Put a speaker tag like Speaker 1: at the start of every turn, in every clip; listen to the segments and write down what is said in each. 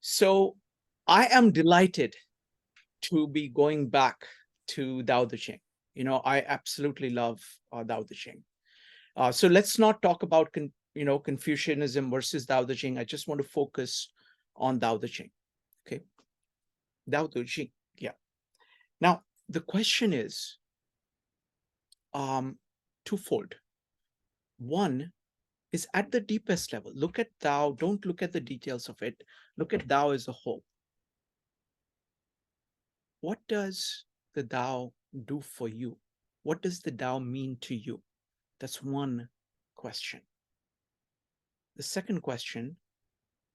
Speaker 1: So I am delighted to be going back to Tao Te Ching. I absolutely love Tao Te Ching. So let's not talk about Confucianism versus Tao Te Ching. I just want to focus on Tao Te Ching. Okay, Tao Te Ching. Yeah. Now the question is twofold. One is at the deepest level. Look at Tao. Don't look at the details of it. Look at Tao as a whole. What does the Tao do for you? What does the Tao mean to you? That's one question. The second question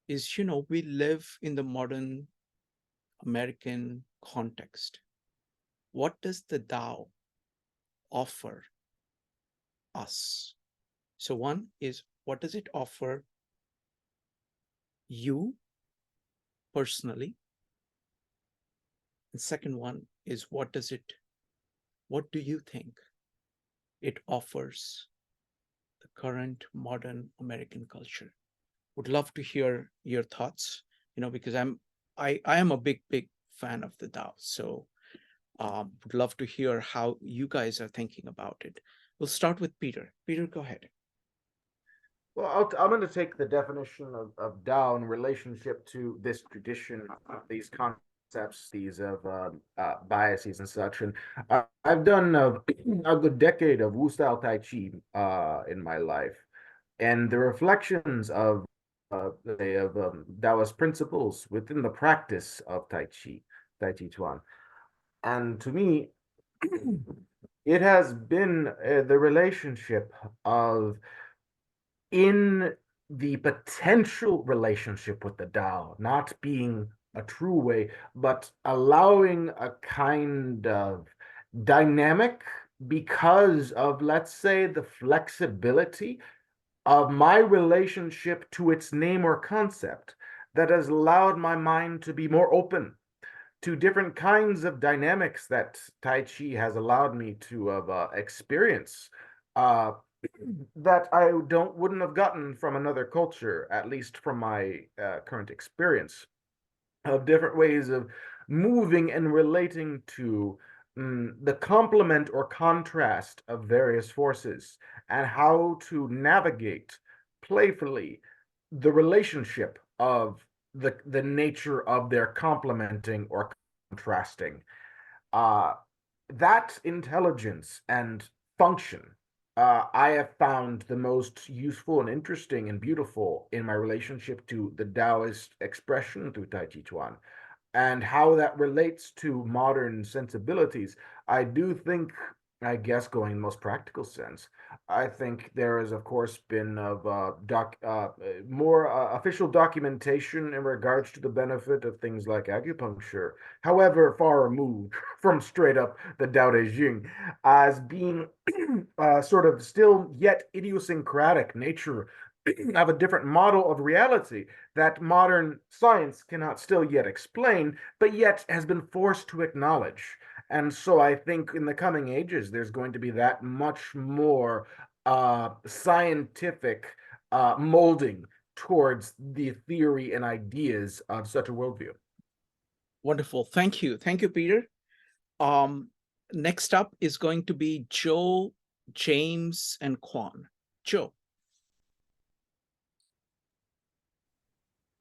Speaker 1: is, we live in the modern American context. What does the Tao offer us? So one is, what does it offer you personally? The second one is, what do you think it offers the current modern American culture? Would love to hear your thoughts, because I am a big fan of the Tao. So would love to hear how you guys are thinking about it. We'll start with Peter. Peter, go ahead.
Speaker 2: Well, I'm going to take the definition of Tao in relationship to this tradition, these concepts, these of biases and such. And I've done a good decade of Wu style Tai Chi in my life, and the reflections of Taoist principles within the practice of Tai Chi Chuan. And to me, it has been the relationship of in the potential relationship with the Tao, not being a true way, but allowing a kind of dynamic because of, let's say, the flexibility of my relationship to its name or concept that has allowed my mind to be more open to different kinds of dynamics that Tai Chi has allowed me to experience. Uh, that I wouldn't have gotten from another culture, at least from my current experience of different ways of moving and relating to the complement or contrast of various forces and how to navigate playfully the relationship of the nature of their complementing or contrasting. Uh, that intelligence and function I have found the most useful and interesting and beautiful in my relationship to the Taoist expression through Tai Chi Chuan and how that relates to modern sensibilities. I do think, I guess, going in the most practical sense, I think there has, of course, been of more official documentation in regards to the benefit of things like acupuncture. However, far removed from straight up the Tao Te Ching as being sort of still yet idiosyncratic nature of a different model of reality that modern science cannot still yet explain, but yet has been forced to acknowledge. And so I think in the coming ages, there's going to be that much more scientific molding towards the theory and ideas of such a worldview.
Speaker 1: Wonderful. Thank you. Thank you, Peter. Next up is going to be Joe, James, and Quan. Joe.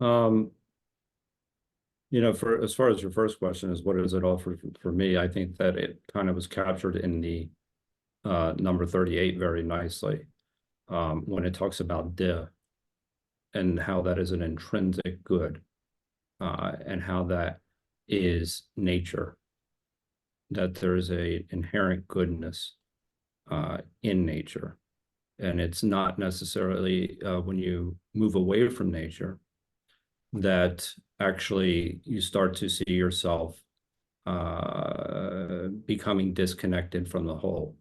Speaker 3: For as far as your first question is what does it offer for me, I think that it kind of was captured in the number 38 very nicely when it talks about De and how that is an intrinsic good and how that is nature, that there is a inherent goodness in nature. And it's not necessarily when you move away from nature that actually you start to see yourself becoming disconnected from the whole.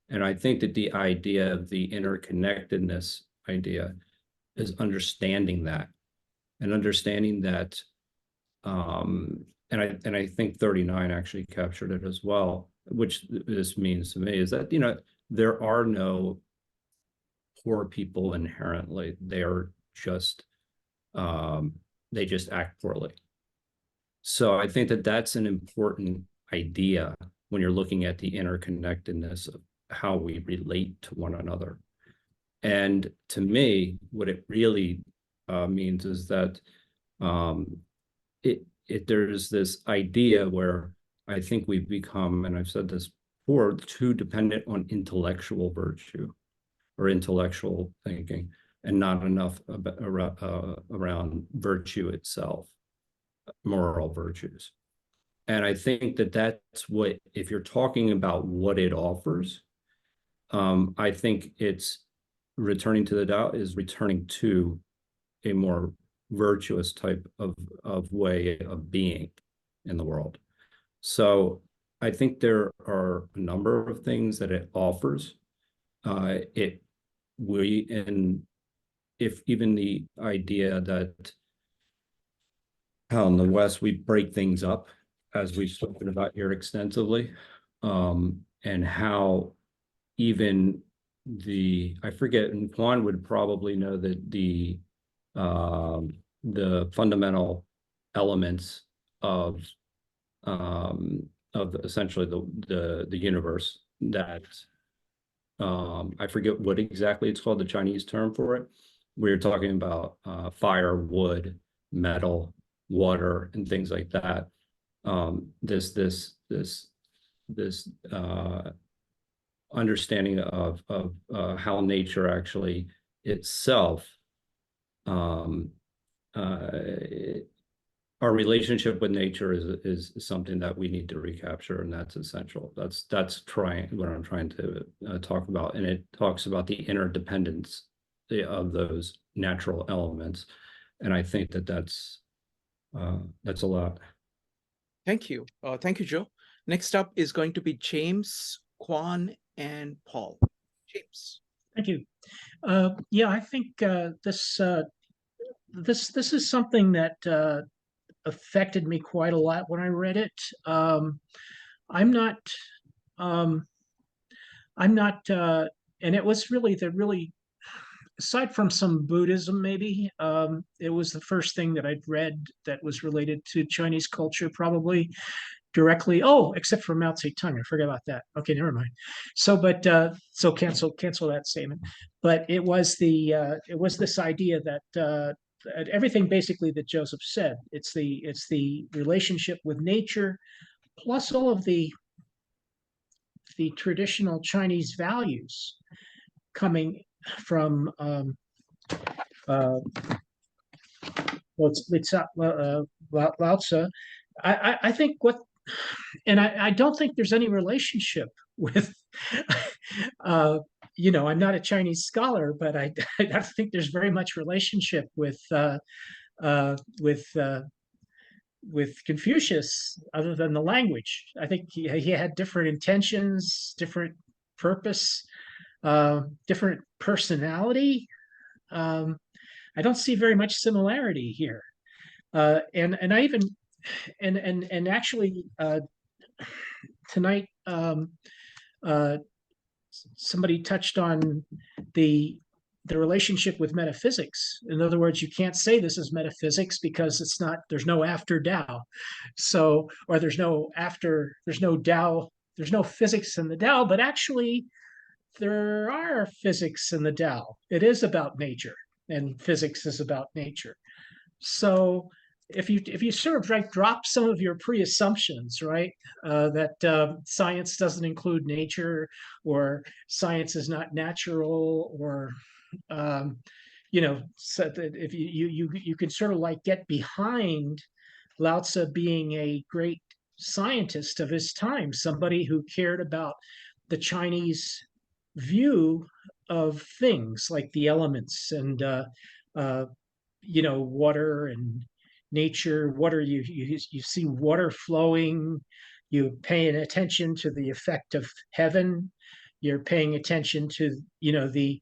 Speaker 3: And I think that the idea of the interconnectedness idea is understanding that and understanding that and I think 39 actually captured it as well, which this means to me is that there are no poor people inherently. They are just they just act poorly. So I think that that's an important idea when you're looking at the interconnectedness of how we relate to one another. And to me, what it really means is that there's this idea where I think we've become, and I've said this before, too dependent on intellectual virtue or intellectual thinking, and not enough around virtue itself, moral virtues. And I think that that's what, if you're talking about what it offers, I think it's returning to the Tao is returning to a more virtuous type of way of being in the world. So I think there are a number of things that it offers. If even the idea that how in the West we break things up, as we've spoken about here extensively, and how even I forget, and Juan would probably know that the fundamental elements of essentially the universe that I forget what exactly it's called, the Chinese term for it. We're talking about fire, wood, metal, water, and things like that. This understanding of how nature actually itself, our relationship with nature is something that we need to recapture, and that's essential. That's what I'm trying to talk about, and it talks about the interdependence of those natural elements, and I think that that's a lot.
Speaker 1: Thank you. Thank you, Joe. Next up is going to be James, Juan, and Paul. James.
Speaker 4: Thank you. Yeah, I think this is something that affected me quite a lot when I read it. I'm not, and it was really, aside from some Buddhism, maybe, it was the first thing that I'd read that was related to Chinese culture, probably directly. Oh, except for Mao Zedong, I forgot about that. Okay, never mind. So, but so cancel that statement. But it was this idea that everything basically that Joseph said. It's the relationship with nature, plus all of the traditional Chinese values coming from Lao Tzu. I think and I don't think there's any relationship with, I'm not a Chinese scholar, but I think there's very much relationship with Confucius, other than the language. I think he had different intentions, different purpose, different personality. I don't see very much similarity here, and I even and actually tonight somebody touched on the relationship with metaphysics. In other words, you can't say this is metaphysics because there's no after Tao. So, or there's no Tao, there's no physics in the Tao, but actually there are physics in the Tao. It is about nature, and physics is about nature. So if you sort of drop some of your pre-assumptions, right, that science doesn't include nature, or science is not natural, or so that if you can sort of like get behind Lao Tzu being a great scientist of his time, somebody who cared about the Chinese view of things like the elements and water and nature. Water, you see water flowing, you paying attention to the effect of heaven, you're paying attention to the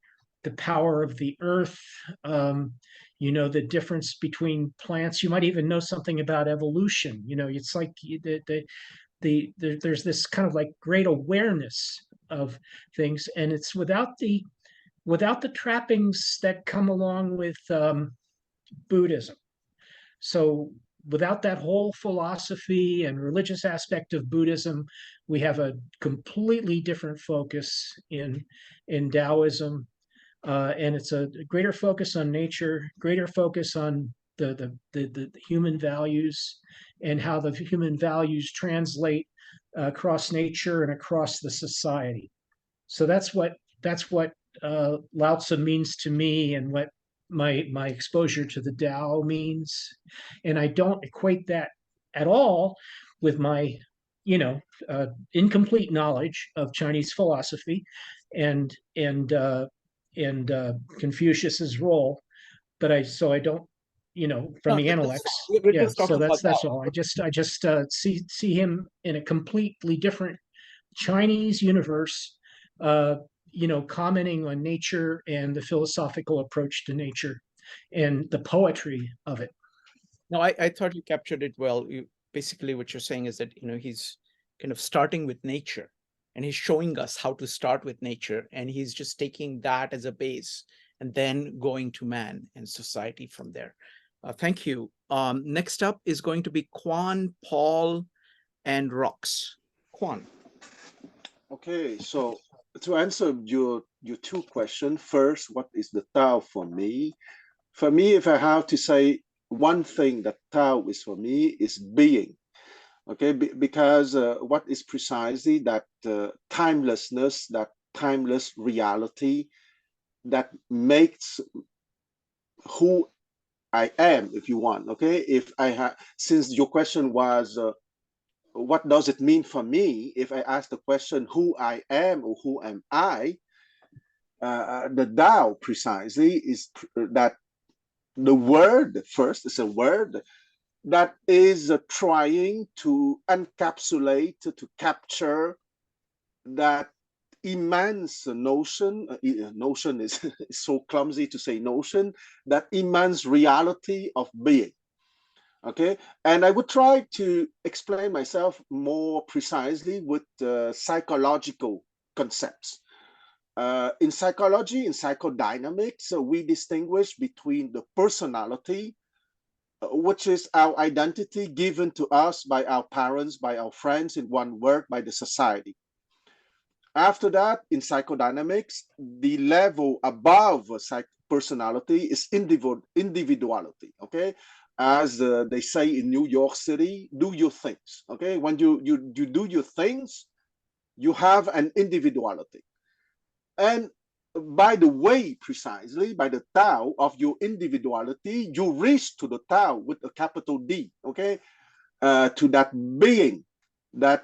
Speaker 4: power of the earth, the difference between plants. You might even know something about evolution. It's like there's this kind of like great awareness of things, and it's without the trappings that come along with Buddhism. So without that whole philosophy and religious aspect of Buddhism, we have a completely different focus in Taoism, and it's a greater focus on nature, greater focus on the human values and how the human values translate across nature and across the society. So that's what Lao Tzu means to me, and what my exposure to the Tao means. And I don't equate that at all with my, incomplete knowledge of Chinese philosophy and Confucius's role. But I don't, from
Speaker 1: No,
Speaker 4: the
Speaker 1: that's
Speaker 4: Analects.
Speaker 1: fine. We're
Speaker 4: Yeah.
Speaker 1: just
Speaker 4: So
Speaker 1: talking about
Speaker 4: that's
Speaker 1: Dao.
Speaker 4: all. I just see him in a completely different Chinese universe, uh, commenting on nature and the philosophical approach to nature and the poetry of it.
Speaker 1: No, I thought you captured it well. Basically what you're saying is that, he's kind of starting with nature, and he's showing us how to start with nature, and he's just taking that as a base and then going to man and society from there. Thank you. Next up is going to be Quan, Paul, and Rox. Quan.
Speaker 5: Okay, so to answer your two questions, first, what is the Tao for me? For me, if I have to say one thing that Tao is for me, is being. Okay, because what is precisely that timelessness, that timeless reality that makes who I am, if you want. Okay, if I have, since your question was what does it mean for me, if I ask the question who I am or who am I, the Tao precisely is that the word first is a word that is trying to encapsulate, to capture that immense notion. Notion is so clumsy to say notion, that immense reality of being. Okay, and I would try to explain myself more precisely with psychological concepts. In psychology, in psychodynamics, we distinguish between the personality, which is our identity given to us by our parents, by our friends, in one word, by the society. After that, in psychodynamics, the level above personality is individuality. Okay, as they say in New York City, do your things. Okay, when you do your things, you have an individuality. And by the way, precisely by the Tao of your individuality, you reach to the Tao with a capital D. Okay, to that being, that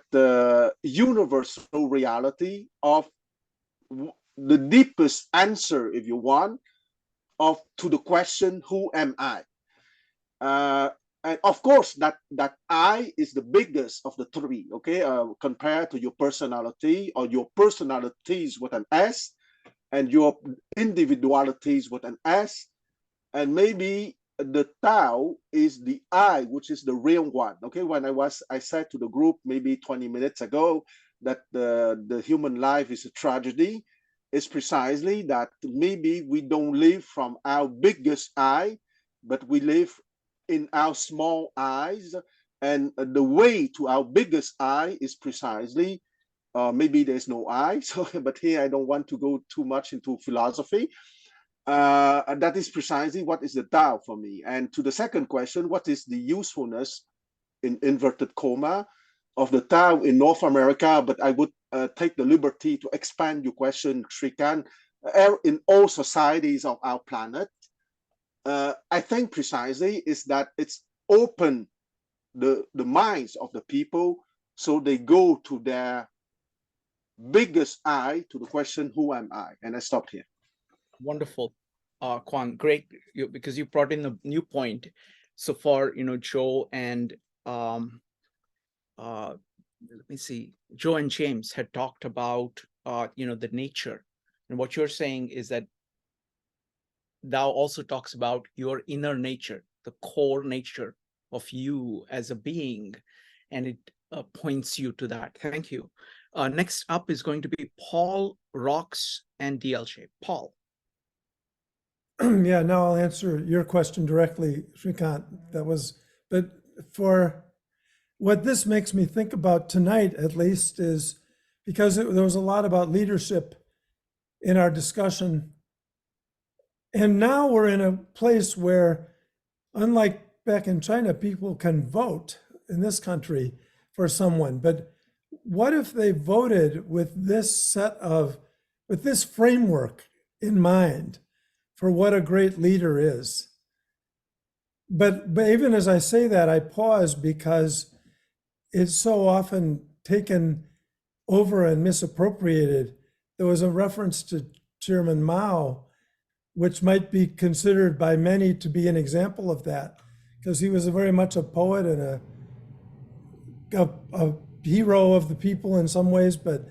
Speaker 5: universal reality of the deepest answer, if you want, of to the question, who am I? And of course, that I is the biggest of the three. Okay, compared to your personality, or your personalities with an S, and your individualities with an S, and maybe the Tao is the I, which is the real one. Okay, when I said to the group maybe 20 minutes ago that the human life is a tragedy, it's precisely that maybe we don't live from our biggest I, but we live in our small eyes, and the way to our biggest I is precisely maybe there's no I. So, but here I don't want to go too much into philosophy. That is precisely what is the Tao for me. And to the second question, what is the usefulness, in inverted comma, of the Tao in North America? But I would take the liberty to expand your question, Srikan, in all societies of our planet. I think precisely is that it's open the minds of the people, so they go to their biggest I, to the question, who am I? And I stopped here.
Speaker 1: Wonderful. Quan, great, because you brought in a new point. So far, Joe and let me see, Joe and James had talked about the nature, and what you're saying is that Tao also talks about your inner nature, the core nature of you as a being, and it points you to that. Thank you. Next up is going to be Paul, Rox, and DLJ. Paul.
Speaker 6: Yeah, now I'll answer your question directly, Shrikant. But for what this makes me think about tonight, at least, is because there was a lot about leadership in our discussion. And now we're in a place where, unlike back in China, people can vote in this country for someone. But what if they voted with this framework in mind for what a great leader is? But even as I say that, I pause because it's so often taken over and misappropriated. There was a reference to Chairman Mao, which might be considered by many to be an example of that, because he was very much a poet and a hero of the people in some ways, but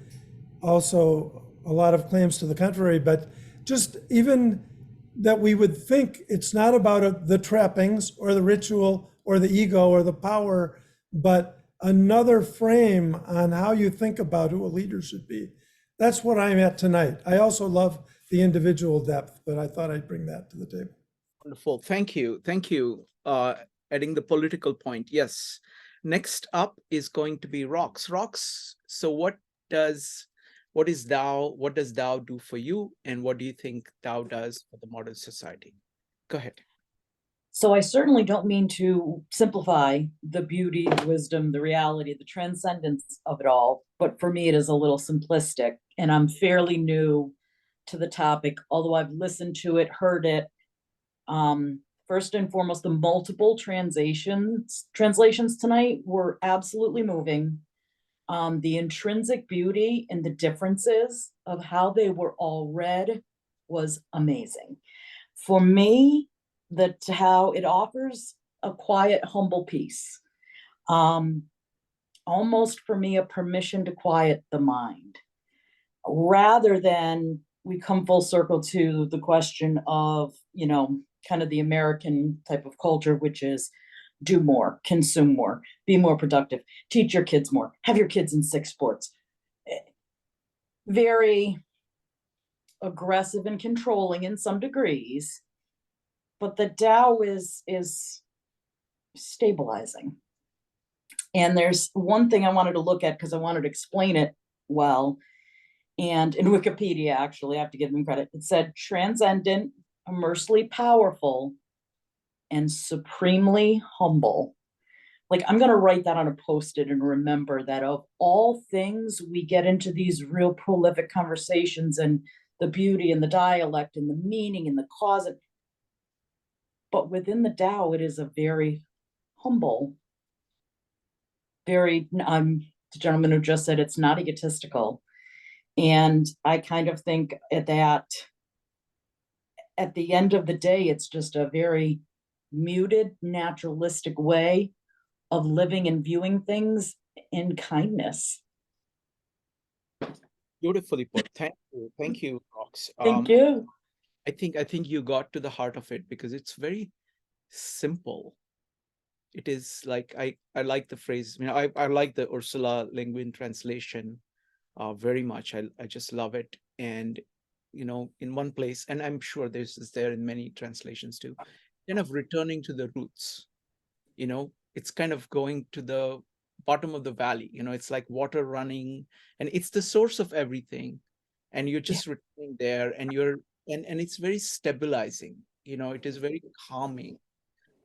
Speaker 6: also a lot of claims to the contrary. But just even that we would think it's not about the trappings or the ritual or the ego or the power, but another frame on how you think about who a leader should be. That's what I'm at tonight. I also love the individual depth, but I thought I'd bring that to the table.
Speaker 1: Wonderful. Thank you. Thank you. Adding the political point. Yes. Next up is going to be Rox. Rox, so what does Tao do for you? And what do you think Tao does for the modern society? Go ahead.
Speaker 7: So I certainly don't mean to simplify the beauty, the wisdom, the reality, the transcendence of it all. But for me, it is a little simplistic, and I'm fairly new to the topic, although I've listened to it, heard it. First and foremost, the multiple translations tonight were absolutely moving. The intrinsic beauty and the differences of how they were all read was amazing. For me, how it offers a quiet, humble peace. Almost for me, a permission to quiet the mind, rather than we come full circle to the question of, kind of the American type of culture, which is do more, consume more, be more productive, teach your kids more, have your kids in 6 sports. Very aggressive and controlling in some degrees, but the Tao is stabilizing. And there's one thing I wanted to look at because I wanted to explain it well. And in Wikipedia, actually, I have to give them credit. It said transcendent, immersely powerful, and supremely humble. Like, I'm going to write that on a Post-it and remember that of all things, we get into these real prolific conversations and the beauty and the dialect and the meaning and the cause. But within the Tao, it is a very humble, very, the gentleman who just said it's not egotistical. And I kind of think that at the end of the day, it's just a very muted, naturalistic way of living and viewing things in kindness.
Speaker 1: Beautifully put. Thank you, Rox.
Speaker 7: Thank you.
Speaker 1: I think you got to the heart of it because it's very simple. It is like I like the phrase. I like the Ursula Le Guin translation very much. I just love it. And in one place, and I'm sure this is there in many translations too, kind of returning to the roots. It's kind of going to the bottom of the valley. It's like water running, and it's the source of everything. And you're just returning there, and and it's very stabilizing. It is very calming.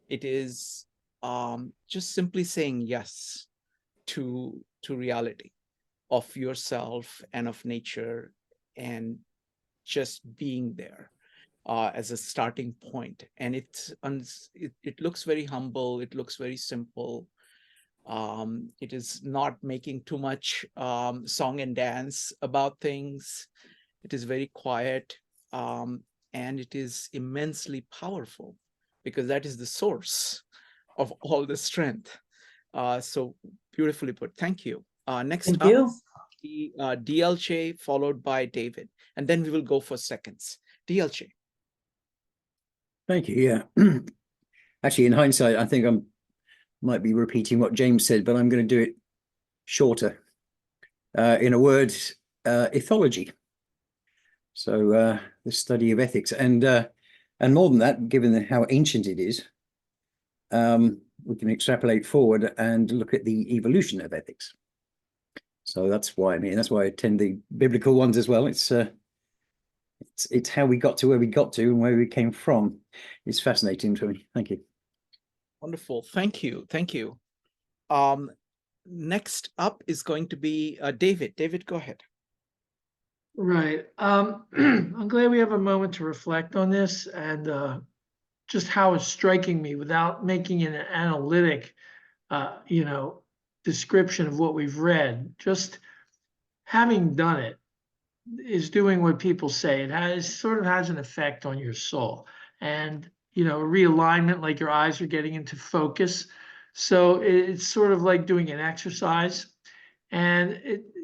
Speaker 1: It is just simply saying yes to reality of yourself and of nature, and just being there as a starting point. And it looks very humble. It looks very simple. It is not making too much song and dance about things. It is very quiet, and it is immensely powerful, because that is the source of all the strength. So beautifully put. Thank you. Next
Speaker 7: Thank
Speaker 1: up,
Speaker 7: you.
Speaker 1: DLJ, followed by David, and then we will go for seconds. DLJ.
Speaker 8: Thank you. Yeah. Actually, in hindsight, I think I might be repeating what James said, but I'm going to do it shorter. In a word, ethology. So the study of ethics. And And more than that, given how ancient it is, we can extrapolate forward and look at the evolution of ethics. So that's why, that's why I attend the biblical ones as well. It's how we got to where we got to and where we came from. It's fascinating to me. Thank you.
Speaker 1: Wonderful. Thank you. Thank you. Next up is going to be David. David, go ahead.
Speaker 9: Right. I'm glad we have a moment to reflect on this and just how it's striking me without making an analytic, description of what we've read. Just having done it is doing what people say. It sort of has an effect on your soul, and realignment, like your eyes are getting into focus. So it's sort of like doing an exercise, and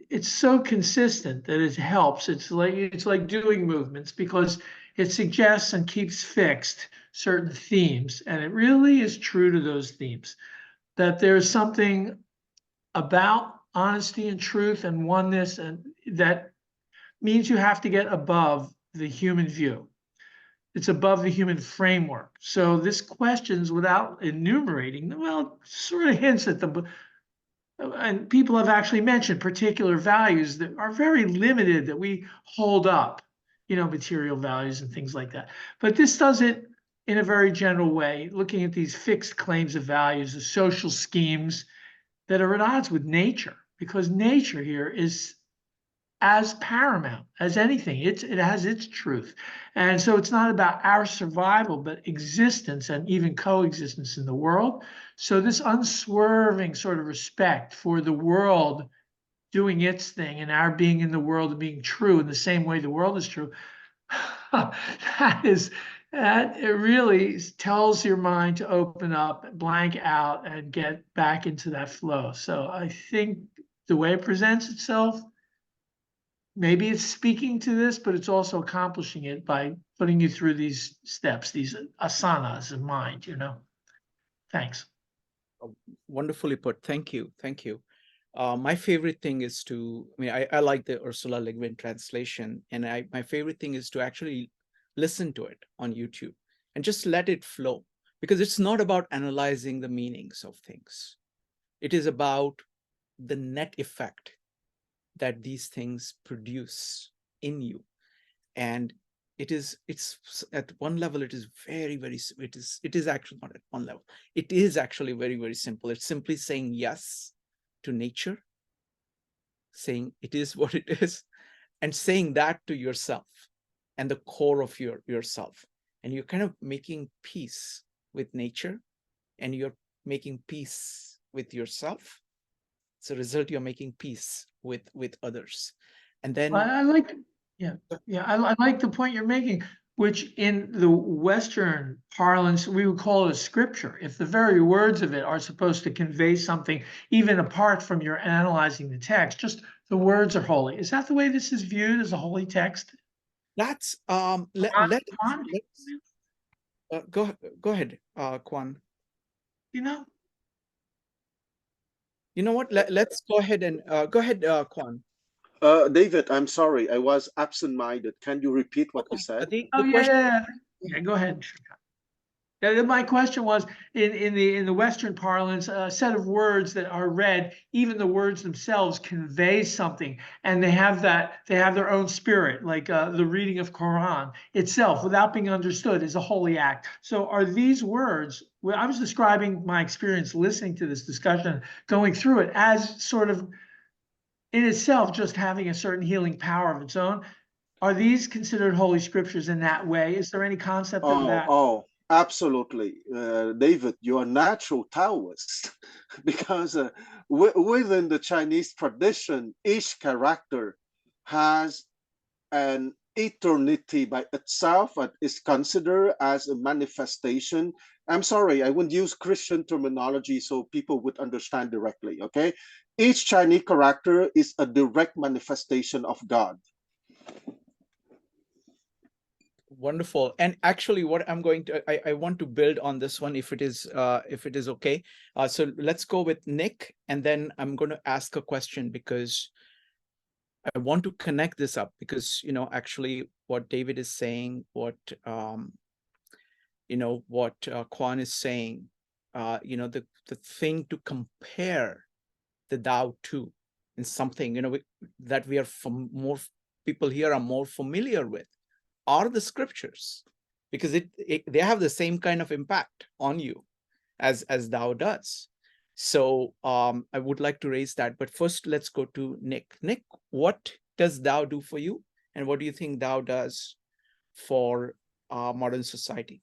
Speaker 9: it's so consistent that it helps. It's like doing movements because it suggests and keeps fixed certain themes, and it really is true to those themes, that there's something about honesty and truth and oneness, and that means you have to get above the human view. It's above the human framework. So this questions, without enumerating, well, sort of hints at them. And people have actually mentioned particular values that are very limited that we hold up, material values and things like that. But this does it in a very general way, looking at these fixed claims of values, the social schemes that are at odds with nature, because nature here is as paramount as anything. It has its truth. And so it's not about our survival, but existence and even coexistence in the world. So this unswerving sort of respect for the world doing its thing and our being in the world and being true in the same way the world is true, that it really tells your mind to open up, blank out, and get back into that flow. So I think the way it presents itself, maybe it's speaking to this, but it's also accomplishing it by putting you through these steps, these asanas of mind, Thanks.
Speaker 1: Wonderfully put. Thank you. Thank you. My favorite thing is I like the Ursula Le Guin translation, and my favorite thing is to actually listen to it on YouTube and just let it flow, because it's not about analyzing the meanings of things. It is about the net effect that these things produce in you. And it's at one level, it is very, very, it is actually not at one level. It is actually very, very simple. It's simply saying yes to nature, saying it is what it is, and saying that to yourself and the core of yourself. And you're kind of making peace with nature, and you're making peace with yourself. As a result, you're making peace with others. And then
Speaker 9: I like the point you're making, which in the Western parlance, we would call it a scripture. If the very words of it are supposed to convey something, even apart from your analyzing the text, just the words are holy. Is that the way this is viewed, as a holy text?
Speaker 1: that's go ahead, Kwan. You know what? Let's go ahead and go ahead, Kwan.
Speaker 5: David, I'm sorry, I was absent-minded. Can you repeat what you said?
Speaker 9: Yeah, go ahead. My question was, in the Western parlance, a set of words that are read, even the words themselves convey something, and they have their own spirit, like the reading of Quran itself, without being understood, is a holy act. So are these words, well, I was describing my experience listening to this discussion, going through it, as sort of in itself just having a certain healing power of its own. Are these considered holy scriptures in that way? Is there any concept of that?
Speaker 5: Oh, absolutely. David, you're a natural Taoist because within the Chinese tradition, each character has an eternity by itself and is considered as a manifestation. I'm sorry, I wouldn't use Christian terminology so people would understand directly, okay? Each Chinese character is a direct manifestation of God.
Speaker 1: Wonderful. And actually, what I'm going to, I want to build on this one, if it is okay. So let's go with Nick, and then I'm going to ask a question, because I want to connect this up, because actually what David is saying, what what Kwan is saying, the thing to compare the Tao to, and something, that we are more people here are more familiar with, are the scriptures, because they have the same kind of impact on you as Tao does. So I would like to raise that, but first let's go to Nick. Nick, what does Tao do for you, and what do you think Tao does for modern society?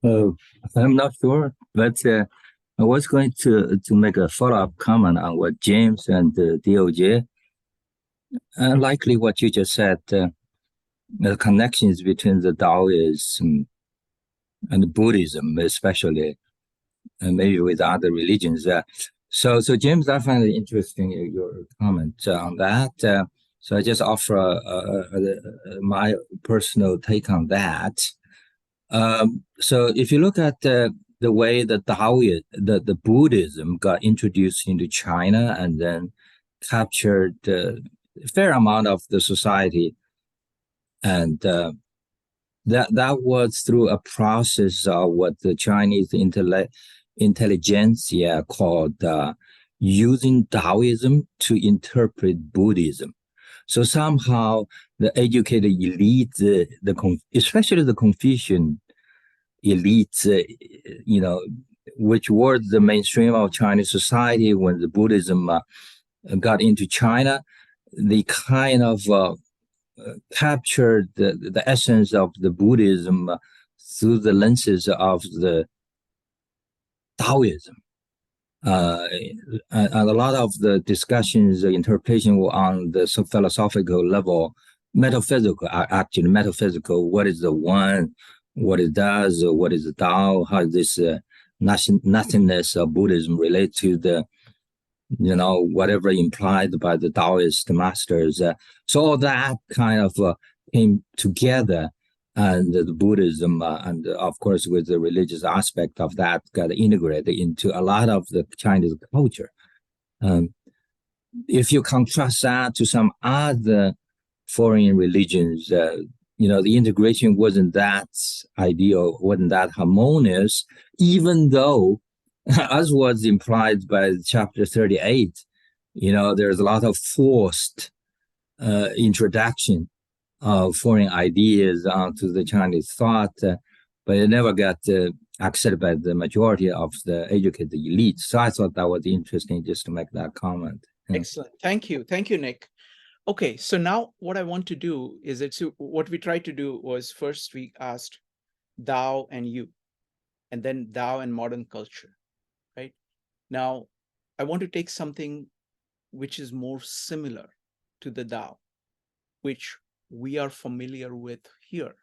Speaker 10: I'm not sure, but I was going to make a follow-up comment on what James and DOJ. Likely what you just said, the connections between the Taoism and Buddhism, especially, and maybe with other religions. So James, I find it interesting your comment on that. So I just offer my personal take on that. So if you look at the way that the Buddhism got introduced into China and then captured a fair amount of the society, and that was through a process of what the Chinese intelligentsia called using Taoism to interpret Buddhism. So somehow the educated elite, especially the Confucian elites, which were the mainstream of Chinese society when the Buddhism got into China, they kind of captured the essence of the Buddhism through the lenses of the Taoism. And a lot of the discussions, the interpretation were on the philosophical level, metaphysical, what is the one, what it does, what is the Tao, how does this nothingness of Buddhism relate to the, whatever implied by the Taoist masters. So all that kind of came together, and the Buddhism, and of course with the religious aspect of that, got integrated into a lot of the Chinese culture. If you contrast that to some other foreign religions, the integration wasn't that ideal, wasn't that harmonious, even though, as was implied by chapter 38, there's a lot of forced introduction of foreign ideas onto the Chinese thought, but it never got accepted by the majority of the educated elite. So I thought that was interesting just to make that comment.
Speaker 1: Excellent. Thank you, Nick. Okay, so now what I want to do is what we tried to do was first we asked Tao and you, and then Tao and modern culture, right? Now, I want to take something which is more similar to the Tao, which we are familiar with here,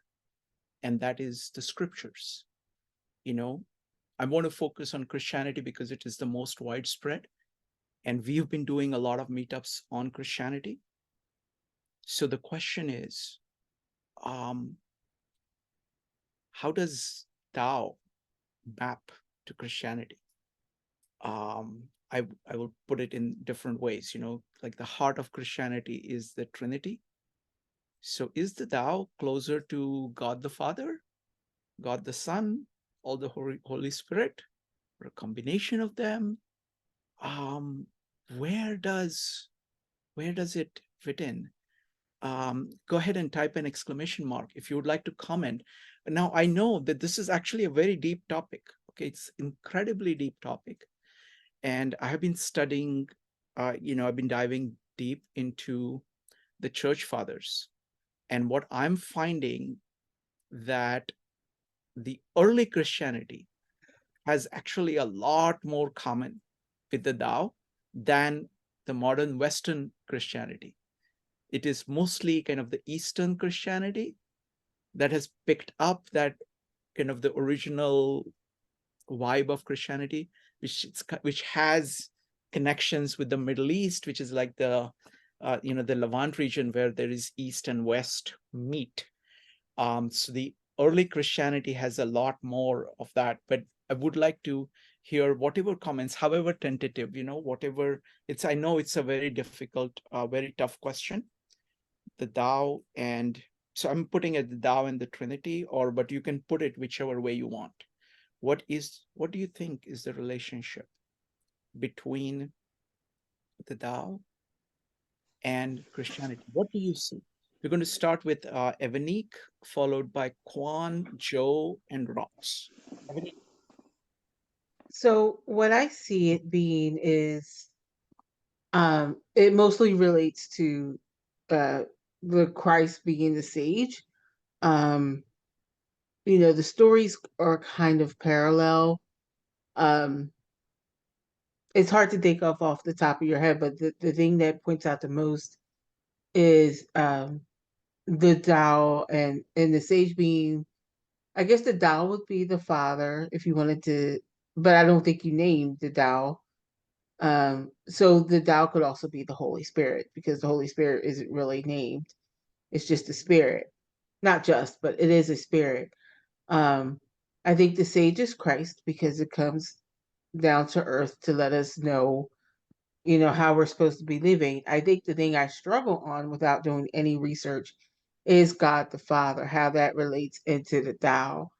Speaker 1: and that is the scriptures. I want to focus on Christianity because it is the most widespread, and we've been doing a lot of meetups on Christianity. So the question is, how does Tao map to Christianity? I will put it in different ways, like the heart of Christianity is the Trinity. So is the Tao closer to God the Father, God the Son, all the Holy Spirit, or a combination of them? Where does it fit in? Go ahead and type an exclamation mark if you would like to comment. Now, I know that this is actually a very deep topic. Okay, it's incredibly deep topic. And I have been studying, I've been diving deep into the church fathers. And what I'm finding that the early Christianity has actually a lot more common with the Tao than the modern Western Christianity. It is mostly kind of the Eastern Christianity that has picked up that kind of the original vibe of Christianity, which has connections with the Middle East, which is like the the Levant region where there is East and West meet. So the early Christianity has a lot more of that, but I would like to hear whatever comments, however tentative, whatever I know it's a very difficult, very tough question. The Tao and So I'm putting it the Tao and the Trinity, but you can put it whichever way you want. What do you think is the relationship between the Tao and Christianity? What do you see? We're going to start with Evanique, followed by Quan, Joe, and Ross. Evanique.
Speaker 11: So what I see it being is it mostly relates to the Christ being the sage. You know, the stories are kind of parallel. It's hard to think of off the top of your head, but the thing that points out the most is the Tao and the sage being, I guess the Tao would be the father if you wanted to, but I don't think you named the Tao. So the Tao could also be the Holy Spirit, because the Holy Spirit isn't really named. It's just a spirit. Not just, but it is a spirit. I think the sage is Christ, because it comes down to earth to let us know, you know, how we're supposed to be living. I think the thing I struggle on without doing any research is God the Father, how that relates into the Tao.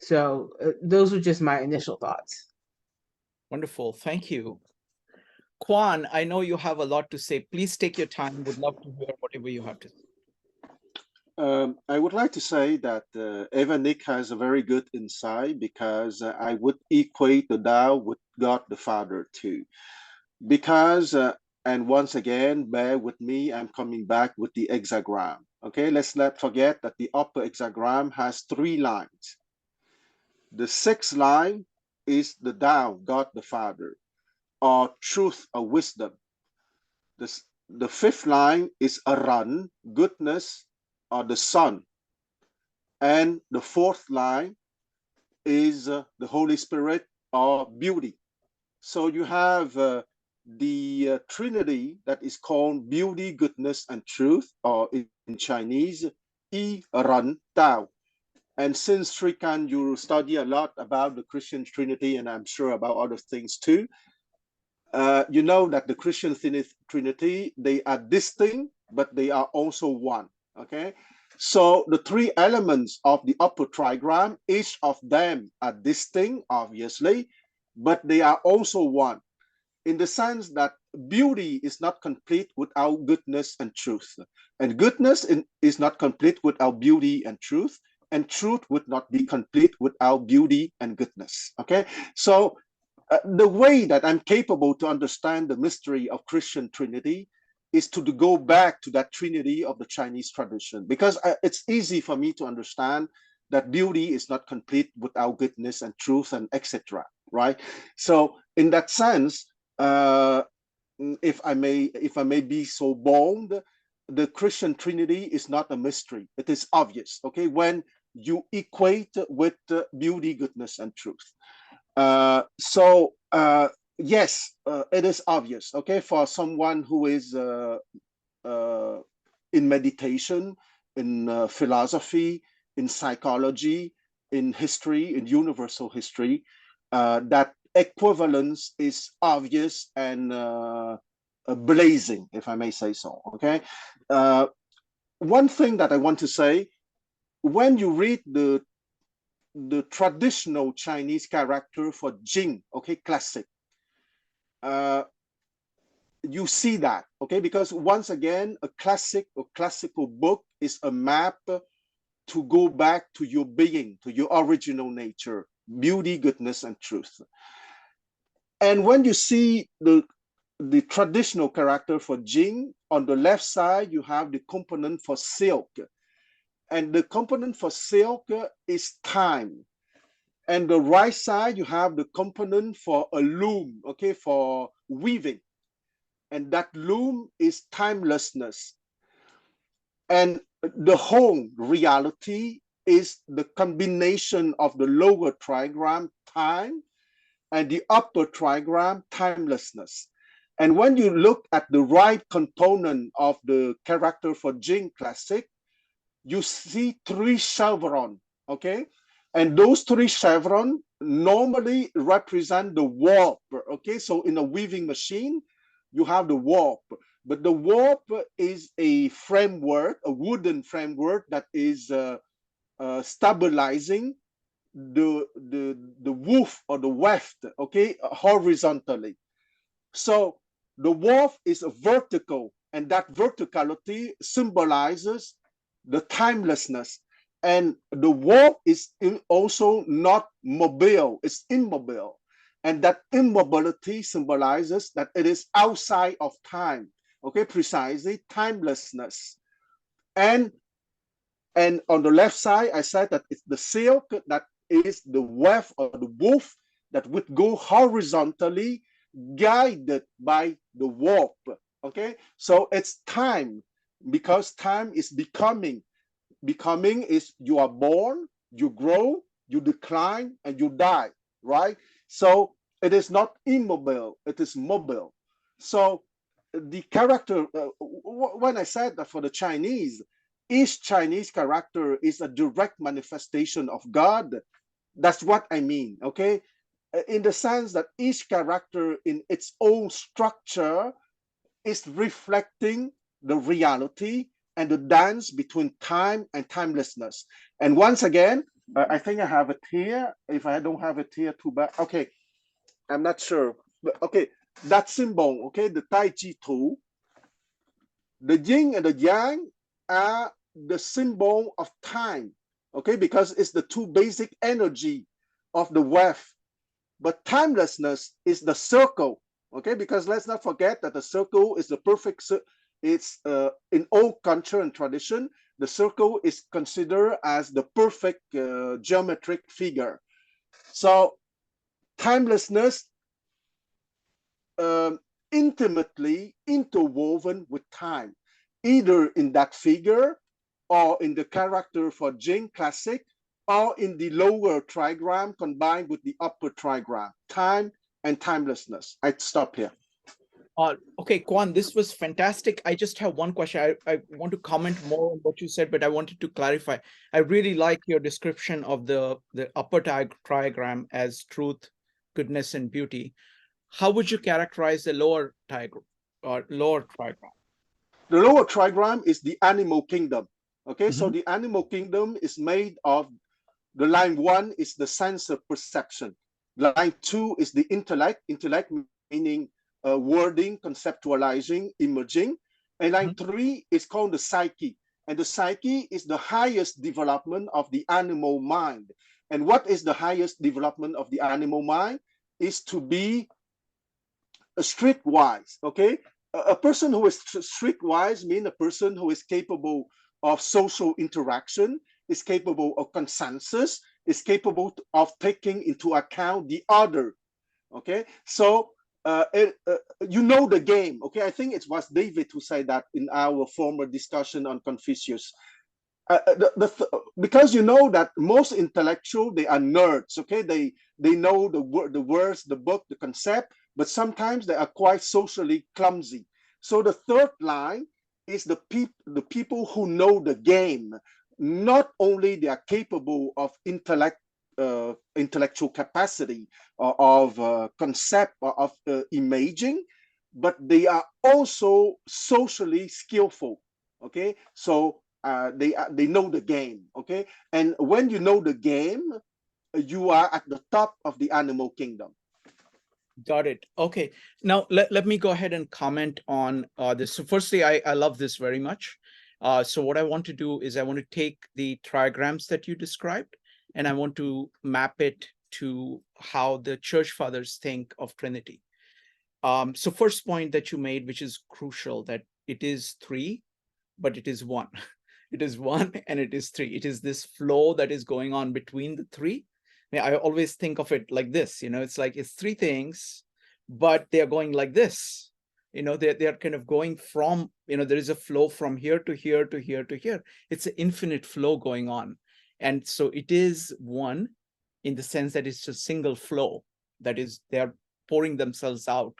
Speaker 11: So those were just my initial thoughts.
Speaker 1: Wonderful. Thank you. Quan, I know you have a lot to say. Please take your time. Would love to hear whatever you have to say.
Speaker 5: I would like to say that Evanique has a very good insight, because I would equate the Tao with God the Father too. Because, and once again, bear with me, I'm coming back with the hexagram. Okay, let's not forget that the upper hexagram has 3 lines. The 6th line is the Tao, God the Father, or truth or wisdom. The 5th line is Aran, goodness, or the sun. And the 4th line is the Holy Spirit, or beauty. So you have the Trinity that is called beauty, goodness, and truth, or in Chinese, Yi Ran Tao. And since Srikant, you study a lot about the Christian Trinity, and I'm sure about other things too, you know that the Christian Trinity, they are distinct, but they are also one, okay? So the 3 elements of the upper trigram, each of them are distinct, obviously, but they are also one, in the sense that beauty is not complete without goodness and truth. And goodness is not complete without beauty and truth would not be complete without beauty and goodness, okay? So the way that I'm capable to understand the mystery of Christian Trinity is to go back to that Trinity of the Chinese tradition, because it's easy for me to understand that beauty is not complete without goodness and truth and etc. Right? So in that sense, if I may be so bold, the Christian Trinity is not a mystery. It is obvious. Okay, when you equate with beauty, goodness, and truth. Yes, it is obvious, okay, for someone who is in meditation, in philosophy, in psychology, in history, in universal history, that equivalence is obvious and blazing, if I may say so, okay? One thing that I want to say, when you read the traditional Chinese character for Jing, okay, classic, you see that, okay, because once again, a classical book is a map to go back to your being, to your original nature, beauty, goodness, and truth. And when you see the traditional character for Jing, on the left side, you have the component for silk. And the component for silk is time. And the right side, you have the component for a loom, okay, for weaving. And that loom is timelessness. And the whole reality is the combination of the lower trigram, time, and the upper trigram, timelessness. And when you look at the right component of the character for Jing Classic, you see 3 chevrons, okay? And those 3 chevrons normally represent the warp, okay? So in a weaving machine, you have the warp. but the warp is a framework, a wooden framework that is stabilizing the woof or the weft, okay, horizontally. So the warp is a vertical, and that verticality symbolizes the timelessness. And the warp is also not mobile, it's immobile. And that immobility symbolizes that it is outside of time, okay, precisely timelessness. And on the left side, I said that it's the silk that is the weft or the woof that would go horizontally, guided by the warp. Okay, so it's time, because time is becoming. Becoming is you are born, you grow, you decline, and you die, right? So it is not immobile, it is mobile. So the character, when I said that for the Chinese, each Chinese character is a direct manifestation of God. That's what I mean, okay? In the sense that each character in its own structure is reflecting the reality and the dance between time and timelessness. And once again, I think I have it here. If I don't have it here, too bad. Okay, I'm not sure. But okay, that symbol, okay, the Tai Chi Tu, the yin and the yang are the symbol of time, okay, because it's the two basic energy of the weft. But timelessness is the circle, okay, because let's not forget that the circle is the perfect, it's in all culture and tradition, the circle is considered as the perfect geometric figure. So timelessness intimately interwoven with time, either in that figure or in the character for Jing Classic, or in the lower trigram combined with the upper trigram, time and timelessness. I'd stop here.
Speaker 1: Okay, Kwan, this was fantastic. I just have one question. I want to comment more on what you said, but I wanted to clarify. I really like your description of the upper trigram as truth, goodness, and beauty. How would you characterize the lower trigram or lower trigram?
Speaker 5: The lower trigram is the animal kingdom. Okay, so the animal kingdom is made of the line 1 is the sense of perception. Line 2 is the intellect meaning wording, conceptualizing, imaging. And line 3 is called the psyche. And the psyche is the highest development of the animal mind. And what is the highest development of the animal mind? Is to be streetwise, okay? A person who is streetwise means a person who is capable of social interaction, is capable of consensus, is capable of taking into account the other, okay? So you know the game, okay? I think it was David who said that in our former discussion on Confucius. Because you know that most intellectual, they are nerds, okay? They know the words, the book, the concept, but sometimes they are quite socially clumsy. So the third line is the people who know the game. Not only they are capable of intellectual capacity or of concept or of imaging, but they are also socially skillful, okay? So they know the game, okay? And when you know the game, you are at the top of the animal kingdom.
Speaker 1: Got it. Okay. Now, let me go ahead and comment on this. So firstly, I love this very much. So what I want to do is I want to take the trigrams that you described, and I want to map it to how the church fathers think of Trinity. So first point that you made, which is crucial, that it is 3, but it is 1. It is 1 and it is 3. It is this flow that is going on between the 3. I always think of it like this, you know, it's like it's 3 things, but they're going like this, you know, they're kind of going from, you know, there is a flow from here to here to here to here. It's an infinite flow going on. And so it is 1 in the sense that it's a single flow, that is, they're pouring themselves out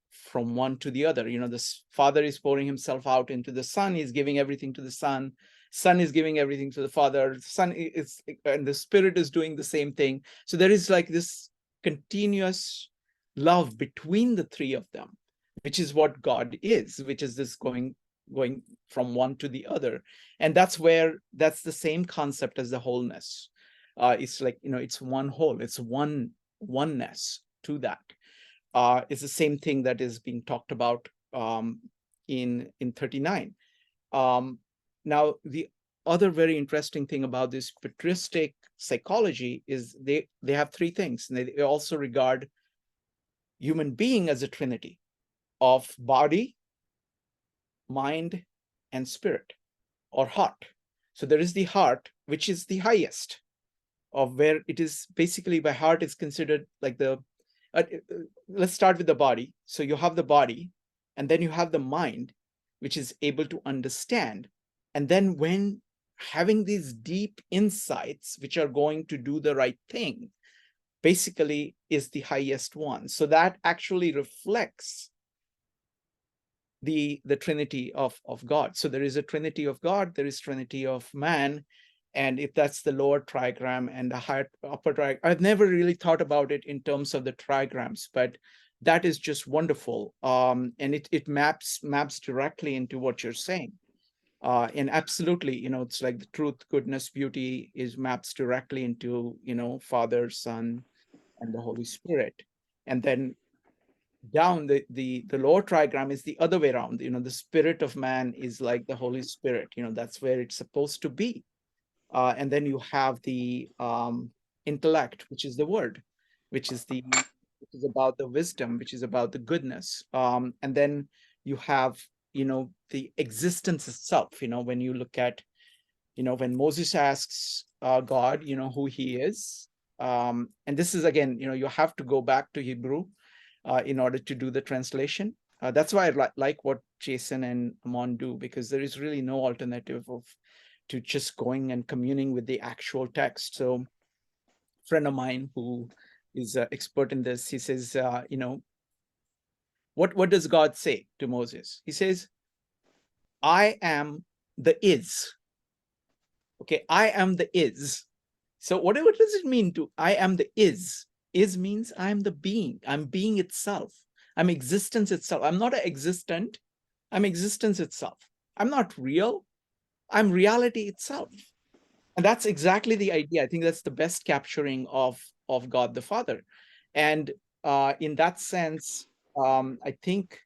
Speaker 1: from one to the other. You know, the Father is pouring himself out into the Son, he's giving everything to the Son. Son is giving everything to the Father, Son is, and the Spirit is doing the same thing. So there is like this continuous love between the 3 of them, which is what God is, which is this going from one to the other. And that's the same concept as the wholeness. It's like, it's one whole, it's oneness to that. It's the same thing that is being talked about in 39. Now, the other very interesting thing about this patristic psychology is they have three things. And they also regard human being as a trinity of body, mind, and spirit, or heart. So there is the heart, which is the highest of where it is basically, by heart is considered like the, let's start with the body. So you have the body, and then you have the mind, which is able to understand. And then when having these deep insights, which are going to do the right thing, basically is the highest one. So that actually reflects the Trinity of God. So there is a Trinity of God, there is Trinity of man. And if that's the lower trigram and the higher upper trigram, I've never really thought about it in terms of the trigrams, but that is just wonderful. And it maps directly into what you're saying. And absolutely, it's like the truth, goodness, beauty is maps directly into, Father, Son, and the Holy Spirit. And then down the lower trigram is the other way around. The spirit of man is like the Holy Spirit. That's where it's supposed to be. And then you have the intellect, which is the word, which is about the wisdom, which is about the goodness. And then you have, the existence itself. When you look at, when Moses asks God, who he is. And this is, again, you have to go back to Hebrew in order to do the translation. That's why I like what Jason and Amon do, because there is really no alternative to just going and communing with the actual text. So a friend of mine who is an expert in this, he says, what does God say to Moses? He says, I am the is. Okay, I am the is. So what does it mean to I am the is? Is means I'm the being. I'm being itself. I'm existence itself. I'm not an existent. I'm existence itself. I'm not real. I'm reality itself. And that's exactly the idea. I think that's the best capturing of God the Father. And in that sense, I think,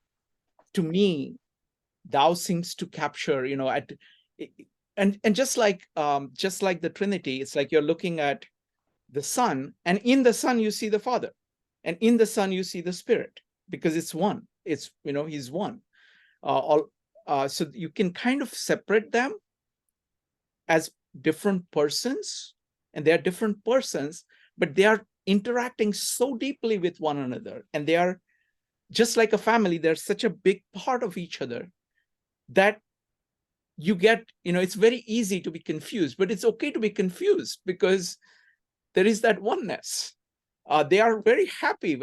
Speaker 1: to me, thou seems to capture, and just like the Trinity, it's like you're looking at the Son, and in the Son you see the Father, and in the Son you see the Spirit, because it's one. It's, he's one. So you can kind of separate them as different persons, and they are different persons, but they are interacting so deeply with one another, and they are just like a family. They're such a big part of each other that you get, it's very easy to be confused, but it's okay to be confused because there is that oneness. They are very happy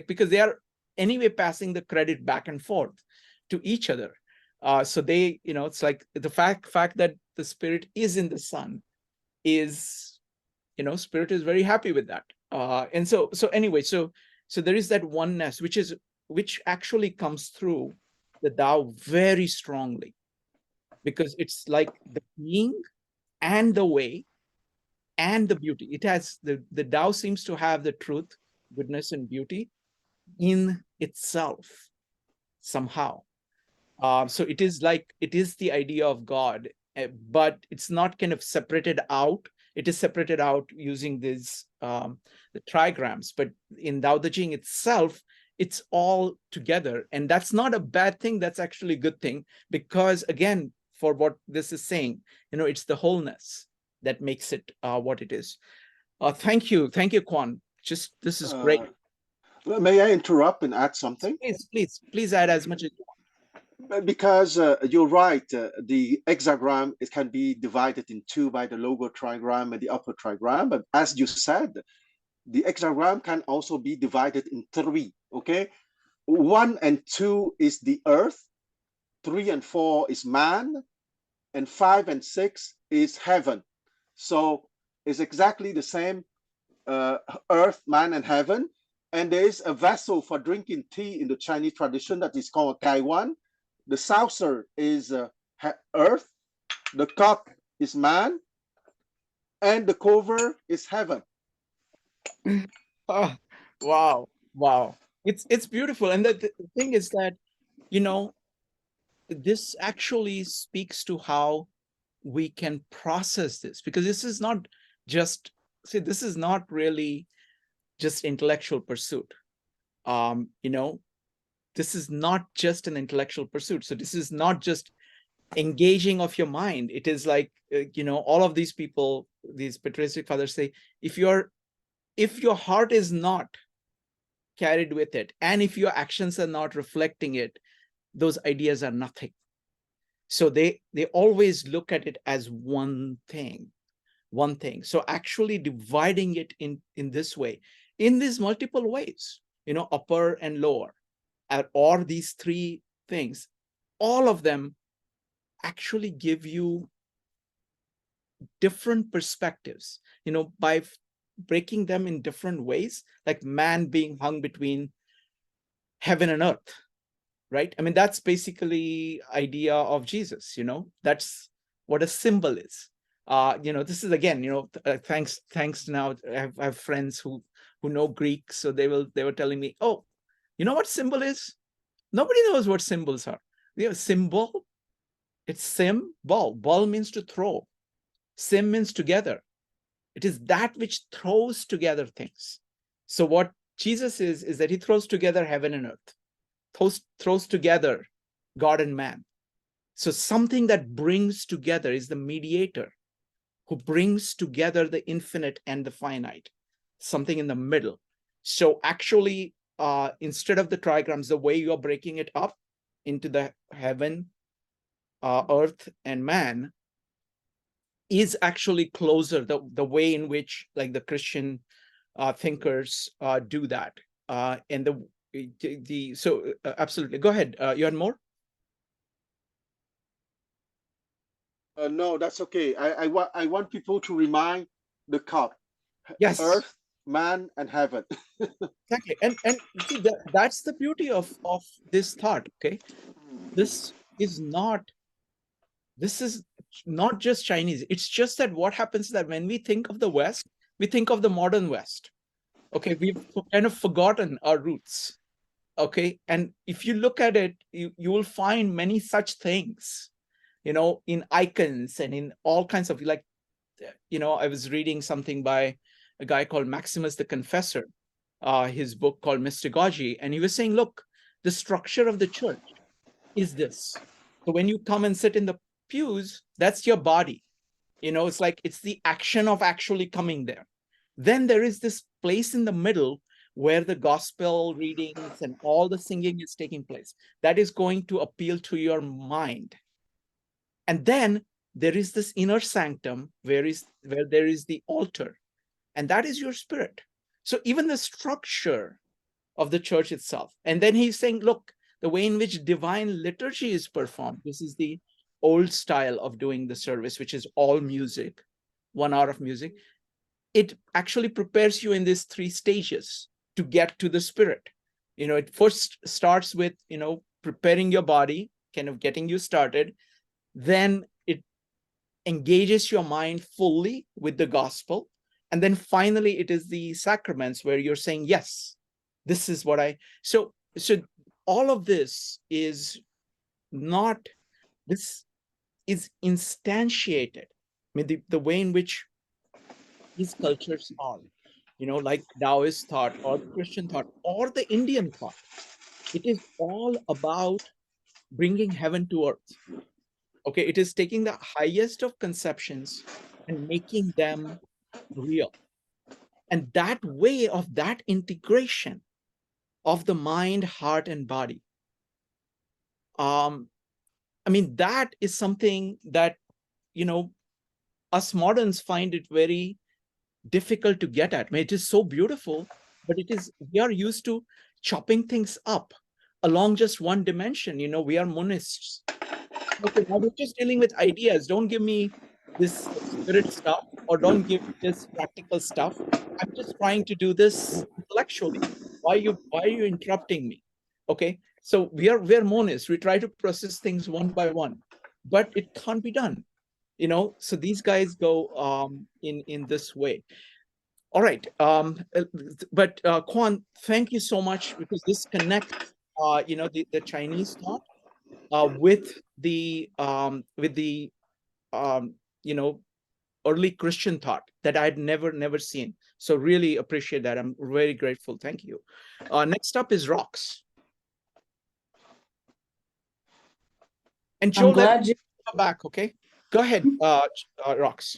Speaker 1: because they are anyway passing the credit back and forth to each other. So they, it's like the fact that the Spirit is in the Son is, Spirit is very happy with that. And so anyway, so there is that oneness, which actually comes through the Tao very strongly, because it's like the being and the way and the beauty. It has the Tao seems to have the truth, goodness, and beauty in itself somehow. So it is the idea of God, but it's not kind of separated out. It is separated out using these the trigrams, but in Tao Te Ching itself, it's all together. And that's not a bad thing. That's actually a good thing, because again, for what this is saying, it's the wholeness that makes it what it is. Thank you, Quan. This is great.
Speaker 5: May I interrupt and add something?
Speaker 1: Please add as much as you want.
Speaker 5: Because you're right, the hexagram, it can be divided in two by the lower trigram and the upper trigram. But as you said, the hexagram can also be divided in three. Okay, 1 and 2 is the earth, 3 and 4 is man, and 5 and 6 is heaven. So it's exactly the same, earth, man, and heaven. And there is a vessel for drinking tea in the Chinese tradition that is called Kaiwan. The saucer is earth, the cup is man, and the cover is heaven.
Speaker 1: Oh, wow, wow. It's beautiful. And the thing is that, you know, this actually speaks to how we can process this, because this is not just, see, this is not really just intellectual pursuit. You know, this is not just an intellectual pursuit. So this is not just engaging of your mind. It is like, you know, all of these people, these patristic fathers say, if your heart is not carried with it, and if your actions are not reflecting it, those ideas are nothing. So they always look at it as one thing. So actually dividing it in this way, in these multiple ways, you know, upper and lower, or these three things, all of them actually give you different perspectives, you know, by breaking them in different ways, like man being hung between heaven and earth, right? I mean, that's basically idea of Jesus, you know, that's what a symbol is. You know, this is again, you know, thanks now, I have friends who know Greek, so they were telling me, oh, you know what symbol is? Nobody knows what symbols are. We have symbol, it's symbol. Ball means to throw. Sim means together. It is that which throws together things. So what Jesus is that he throws together heaven and earth, throws together God and man. So something that brings together is the mediator, who brings together the infinite and the finite, something in the middle. So actually, instead of the trigrams, the way you're breaking it up into the heaven, earth, and man is actually closer, the way in which like the Christian thinkers do that. And so absolutely, go ahead. You had more?
Speaker 5: No, that's okay. I want people to remind the cup.
Speaker 1: Yes.
Speaker 5: Earth, man, and heaven.
Speaker 1: Exactly. And see, that's the beauty of this thought. Okay, this is not just Chinese. It's just that what happens is that when we think of the West, we think of the modern West. Okay, we've kind of forgotten our roots. Okay, and if you look at it, you will find many such things, you know, in icons and in all kinds of, like, you know, I was reading something by a guy called Maximus the Confessor, his book called Mystagogy, and he was saying, look, the structure of the church is this. So when you come and sit in the pews, that's your body. You know, it's like, it's the action of actually coming there. Then there is this place in the middle where the gospel readings and all the singing is taking place. That is going to appeal to your mind. And then there is this inner sanctum where there is the altar, and that is your spirit. So even the structure of the church itself. And then he's saying, look, the way in which divine liturgy is performed, this is the old style of doing the service, which is all music, 1 hour of music. It actually prepares you in these 3 stages to get to the spirit. You know, it first starts with, you know, preparing your body, kind of getting you started. Then it engages your mind fully with the gospel. And then finally, it is the sacraments where you're saying, yes, this is what so all of this is not, this is instantiated. I mean, the way in which these cultures are, you know, like Taoist thought or Christian thought or the Indian thought, it is all about bringing heaven to earth. Okay, it is taking the highest of conceptions and making them real. And that way of that integration of the mind, heart, and body, I mean, that is something that, you know, us moderns find it very difficult to get at. I mean, it is so beautiful, but we are used to chopping things up along just one dimension. You know, we are monists. Okay, now we're just dealing with ideas. Don't give me this spirit stuff, or don't give this practical stuff. I'm just trying to do this intellectually. why are you interrupting me? Okay, so we're monists. We try to process things one by one, but it can't be done. So these guys go in this way. All right, but Kwan, thank you so much, because this connects the Chinese thought with the early Christian thought that I'd never seen. So really appreciate that. I'm very grateful. Thank you. Next up is Rox. And Joe,
Speaker 7: I'm glad you.
Speaker 1: come back. Okay, go ahead, Rox.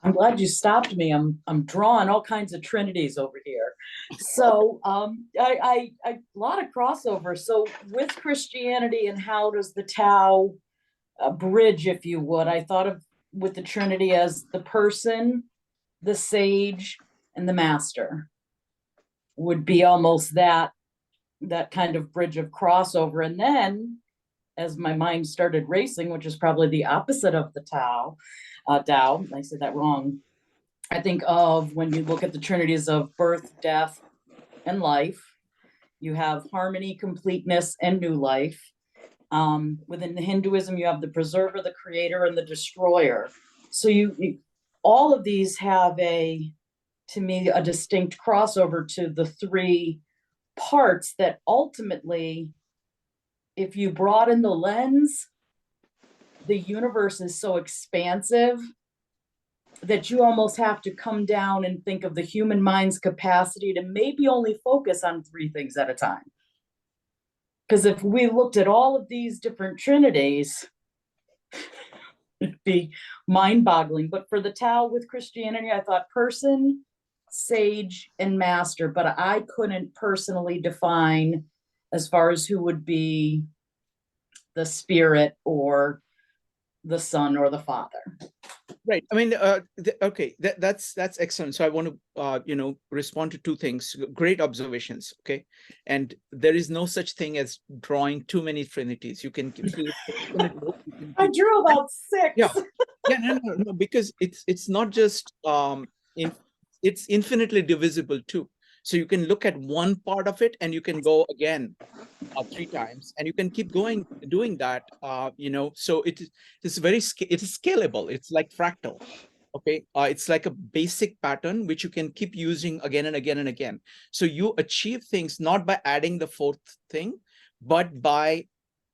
Speaker 7: I'm glad you stopped me. I'm drawing all kinds of trinities over here. So I a lot of crossover. So with Christianity and how does the Tao bridge, if you would, I thought of with the Trinity as the person, the sage, and the master would be almost that kind of bridge of crossover. And then as my mind started racing, which is probably the opposite of the Tao, I said that wrong. I think of when you look at the trinities of birth, death, and life, you have harmony, completeness, and new life. Within the Hinduism, you have the preserver, the creator, and the destroyer. So you all of these have to me, a distinct crossover to the three parts that ultimately, if you broaden the lens, the universe is so expansive that you almost have to come down and think of the human mind's capacity to maybe only focus on three things at a time. Because if we looked at all of these different trinities, it'd be mind-boggling. But for the Tao with Christianity, I thought person, sage, and master, but I couldn't personally define as far as who would be the spirit or the son or the father.
Speaker 1: Right. I mean, okay, that's excellent. So I want to, respond to two things. Great observations. Okay, and there is no such thing as drawing too many trinities. You can.
Speaker 7: I drew about 6.
Speaker 1: Yeah. No, because it's not just it's infinitely divisible too. So you can look at one part of it and you can go again 3 times, and you can keep doing that. So it is scalable. It's like fractal. Okay, it's like a basic pattern which you can keep using again and again and again. So you achieve things not by adding the 4th thing, but by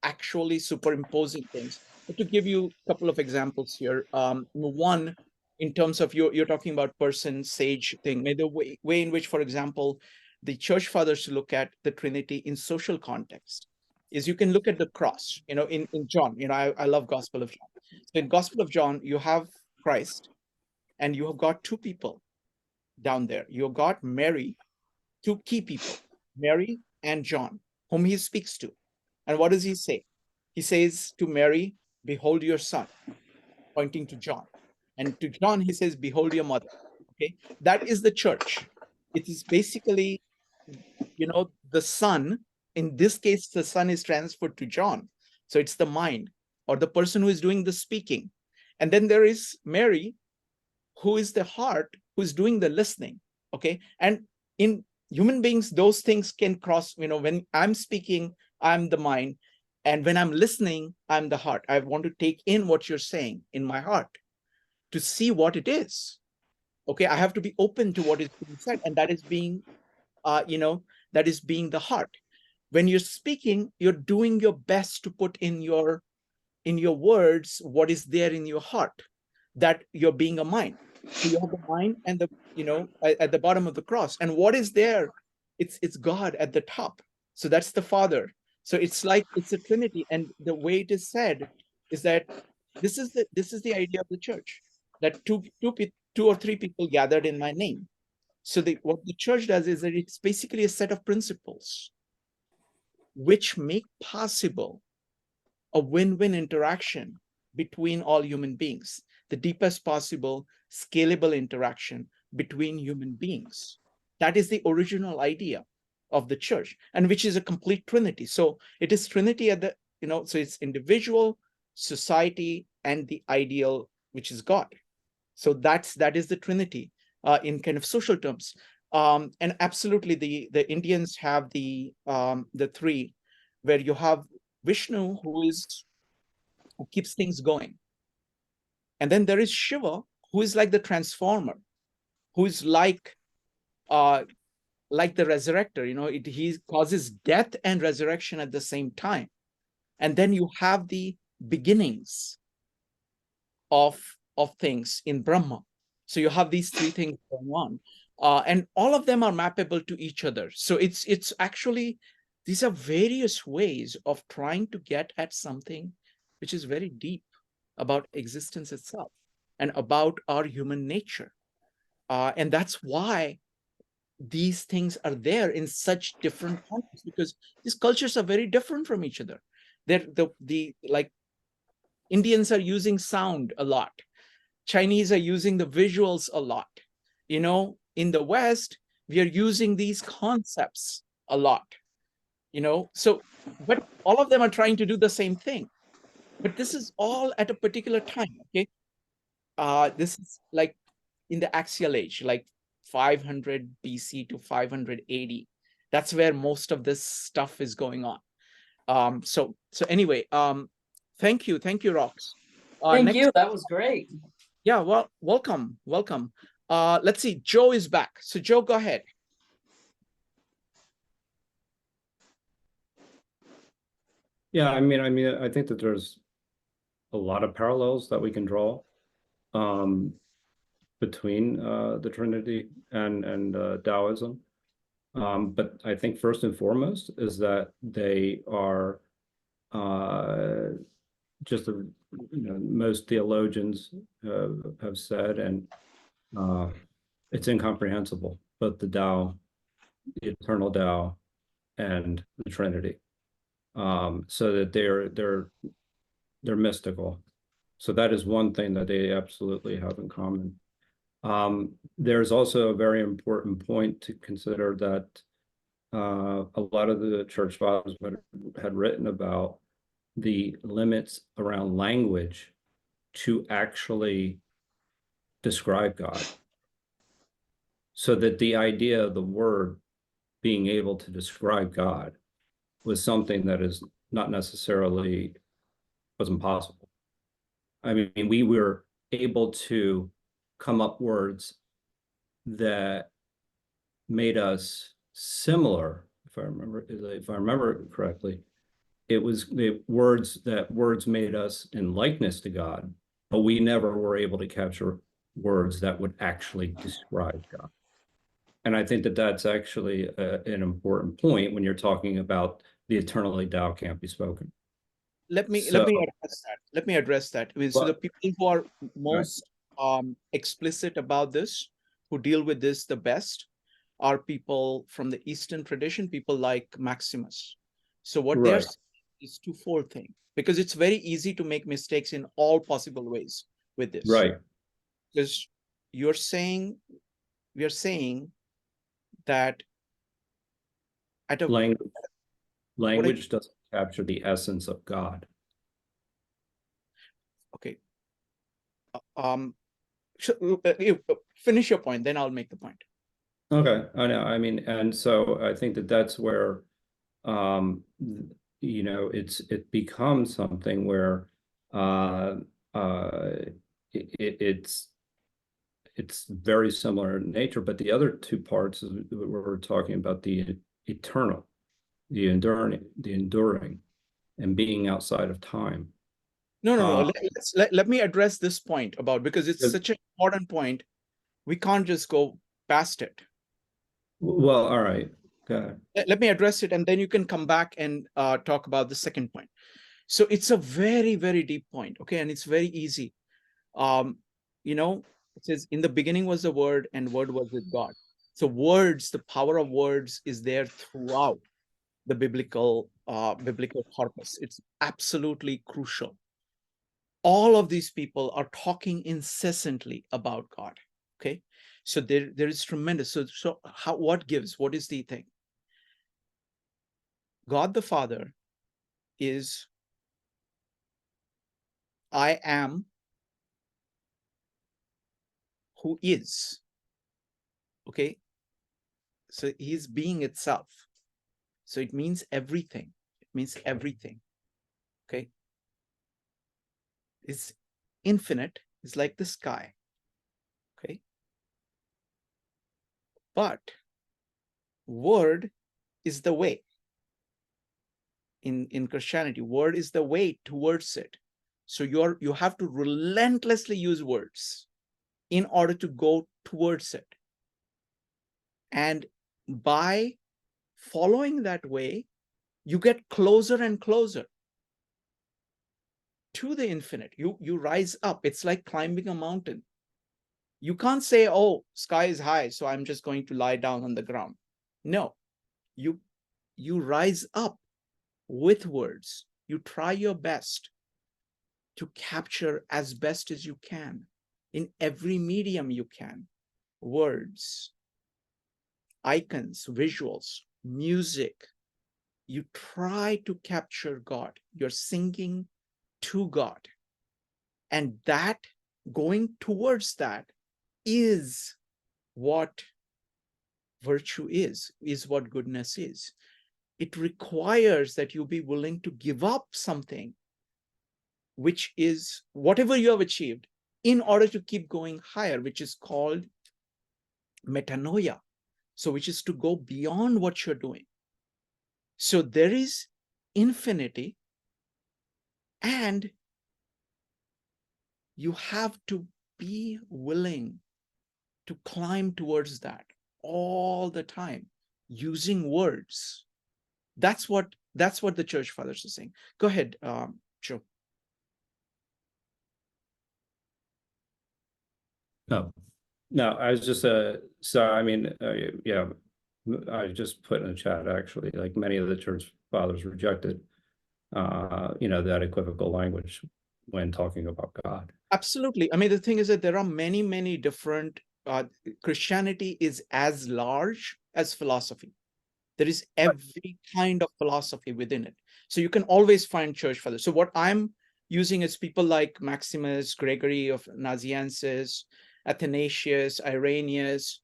Speaker 1: actually superimposing things. But to give you a couple of examples here, one, in terms of you're talking about person, sage thing, the way in which, for example, the church fathers look at the Trinity in social context is you can look at the cross, in John, I love Gospel of John. So in Gospel of John, you have Christ, and you have got 2 people down there. You've got Mary, 2 key people, Mary and John, whom he speaks to. And what does he say? He says to Mary, behold your son, pointing to John. And to John, he says, behold your mother. Okay, that is the church. It is basically, the son. In this case, the son is transferred to John. So it's the mind, or the person who is doing the speaking. And then there is Mary, who is the heart, who is doing the listening. Okay, and in human beings, those things can cross. When I'm speaking, I'm the mind. And when I'm listening, I'm the heart. I want to take in what you're saying in my heart to see what it is. Okay, I have to be open to what is being said, and that is being, that is being the heart. When you're speaking, you're doing your best to put in your words what is there in your heart, that you're being a mind. So you have the mind and at the bottom of the cross, and what is there? It's God at the top. So that's the Father. So it's a Trinity, and the way it is said is that this is the idea of the church, that two or three people gathered in my name. So what the church does is that it's basically a set of principles which make possible a win-win interaction between all human beings, the deepest possible scalable interaction between human beings. That is the original idea of the church, and which is a complete Trinity. So it is Trinity at the, so it's individual, society, and the ideal, which is God. So that is the Trinity in kind of social terms. And absolutely, the Indians have the three, where you have Vishnu, who keeps things going, and then there is Shiva, who is like the transformer, who is like the resurrector. You know, he causes death and resurrection at the same time. And then you have the beginnings of things in Brahma. So you have these three things going on, and all of them are mappable to each other. So it's actually, these are various ways of trying to get at something which is very deep about existence itself and about our human nature. And that's why these things are there in such different contexts, because these cultures are very different from each other. They're like Indians are using sound a lot. Chinese are using the visuals a lot. You know, in the West, we are using these concepts a lot. You know, so, but all of them are trying to do the same thing. But this is all at a particular time, okay? This is like in the axial age, like 500 BC to 500 AD. That's where most of this stuff is going on. So anyway, thank you, Rox.
Speaker 7: Thank you. That was great.
Speaker 1: Yeah, well, welcome. Let's see, Joe is back. So Joe, go ahead.
Speaker 3: Yeah, I mean, I think that there's a lot of parallels that we can draw between the Trinity and Taoism. But I think first and foremost is that they are just most theologians have said, and it's incomprehensible, but the Tao, the eternal Tao, and the Trinity, so that they're mystical. So that is one thing that they absolutely have in common. There's also a very important point to consider that a lot of the church fathers had written about the limits around language to actually describe God. So that the idea of the word being able to describe God was something that is not necessarily wasn't possible. I mean, we were able to come up words that made us similar, if I remember correctly. It was the words made us in likeness to God, but we never were able to capture words that would actually describe God. And I think that that's actually an important point when you're talking about the eternally Tao can't be spoken.
Speaker 1: Let me address that. I mean, so the people who are most explicit about this, who deal with this the best, are people from the Eastern tradition, people like Maximus. So what they're saying is twofold thing, because it's very easy to make mistakes in all possible ways with this.
Speaker 3: Right.
Speaker 1: Because we are saying that at a
Speaker 3: language doesn't capture the essence of God.
Speaker 1: Okay. Finish your point, then I'll make the point.
Speaker 3: Okay, I know. I mean, and so I think that that's where, it becomes something where it's very similar in nature. But the other two parts is we're talking about the eternal, the enduring, and being outside of time.
Speaker 1: No. Let me address this point about, because it's such an important point. We can't just go past it.
Speaker 3: Well, all right. Okay.
Speaker 1: Let me address it, and then you can come back and talk about the second point. So it's a very, very deep point, okay? And it's very easy. It says, in the beginning was the Word, and Word was with God. So words, the power of words is there throughout the biblical corpus. It's absolutely crucial. All of these people are talking incessantly about God, okay? So there is tremendous. So what gives? What is the thing? God the Father is I am who is, okay? So he's being itself. So it means everything. It means everything. Okay. It's infinite. It's like the sky. Okay. But word is the way. In Christianity, word is the way towards it. So you have to relentlessly use words in order to go towards it. And by following that way, you get closer and closer to the infinite. You rise up. It's like climbing a mountain. You can't say, oh, sky is high, so I'm just going to lie down on the ground. No, you rise up with words. You try your best to capture as best as you can in every medium you can. Words, icons, visuals, music. You try to capture God. You're singing to God. And that, going towards that, is what virtue is what goodness is. It requires that you be willing to give up something, which is whatever you have achieved, in order to keep going higher, which is called metanoia. So which is to go beyond what you're doing. So there is infinity, and you have to be willing to climb towards that all the time using words. That's what the Church Fathers are saying. Go ahead, Joe.
Speaker 3: No, I was just so I mean, yeah, I just put in the chat actually, like many of the Church Fathers rejected, that equivocal language when talking about God.
Speaker 1: Absolutely. I mean, the thing is that there are many different. Christianity is as large as philosophy. There is every kind of philosophy within it. So you can always find Church Fathers. So what I'm using is people like Maximus, Gregory of Nazianzus, Athanasius, Irenaeus.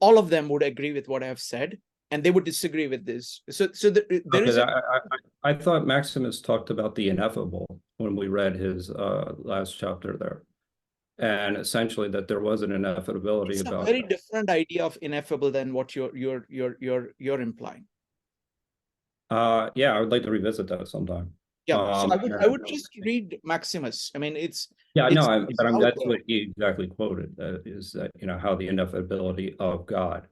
Speaker 1: All of them would agree with what I have said, and they would disagree with this. So there is.
Speaker 3: I thought Maximus talked about the ineffable when we read his last chapter there, and essentially that there was an ineffability
Speaker 1: It's
Speaker 3: about.
Speaker 1: a very different idea of ineffable than what you're implying.
Speaker 3: Yeah, I would like to revisit that sometime.
Speaker 1: Yeah, so I would just read Maximus. I mean, it's.
Speaker 3: Yeah,
Speaker 1: it's,
Speaker 3: no,
Speaker 1: it's
Speaker 3: that's
Speaker 1: there.
Speaker 3: what he exactly quoted, is that, how the ineffability of God,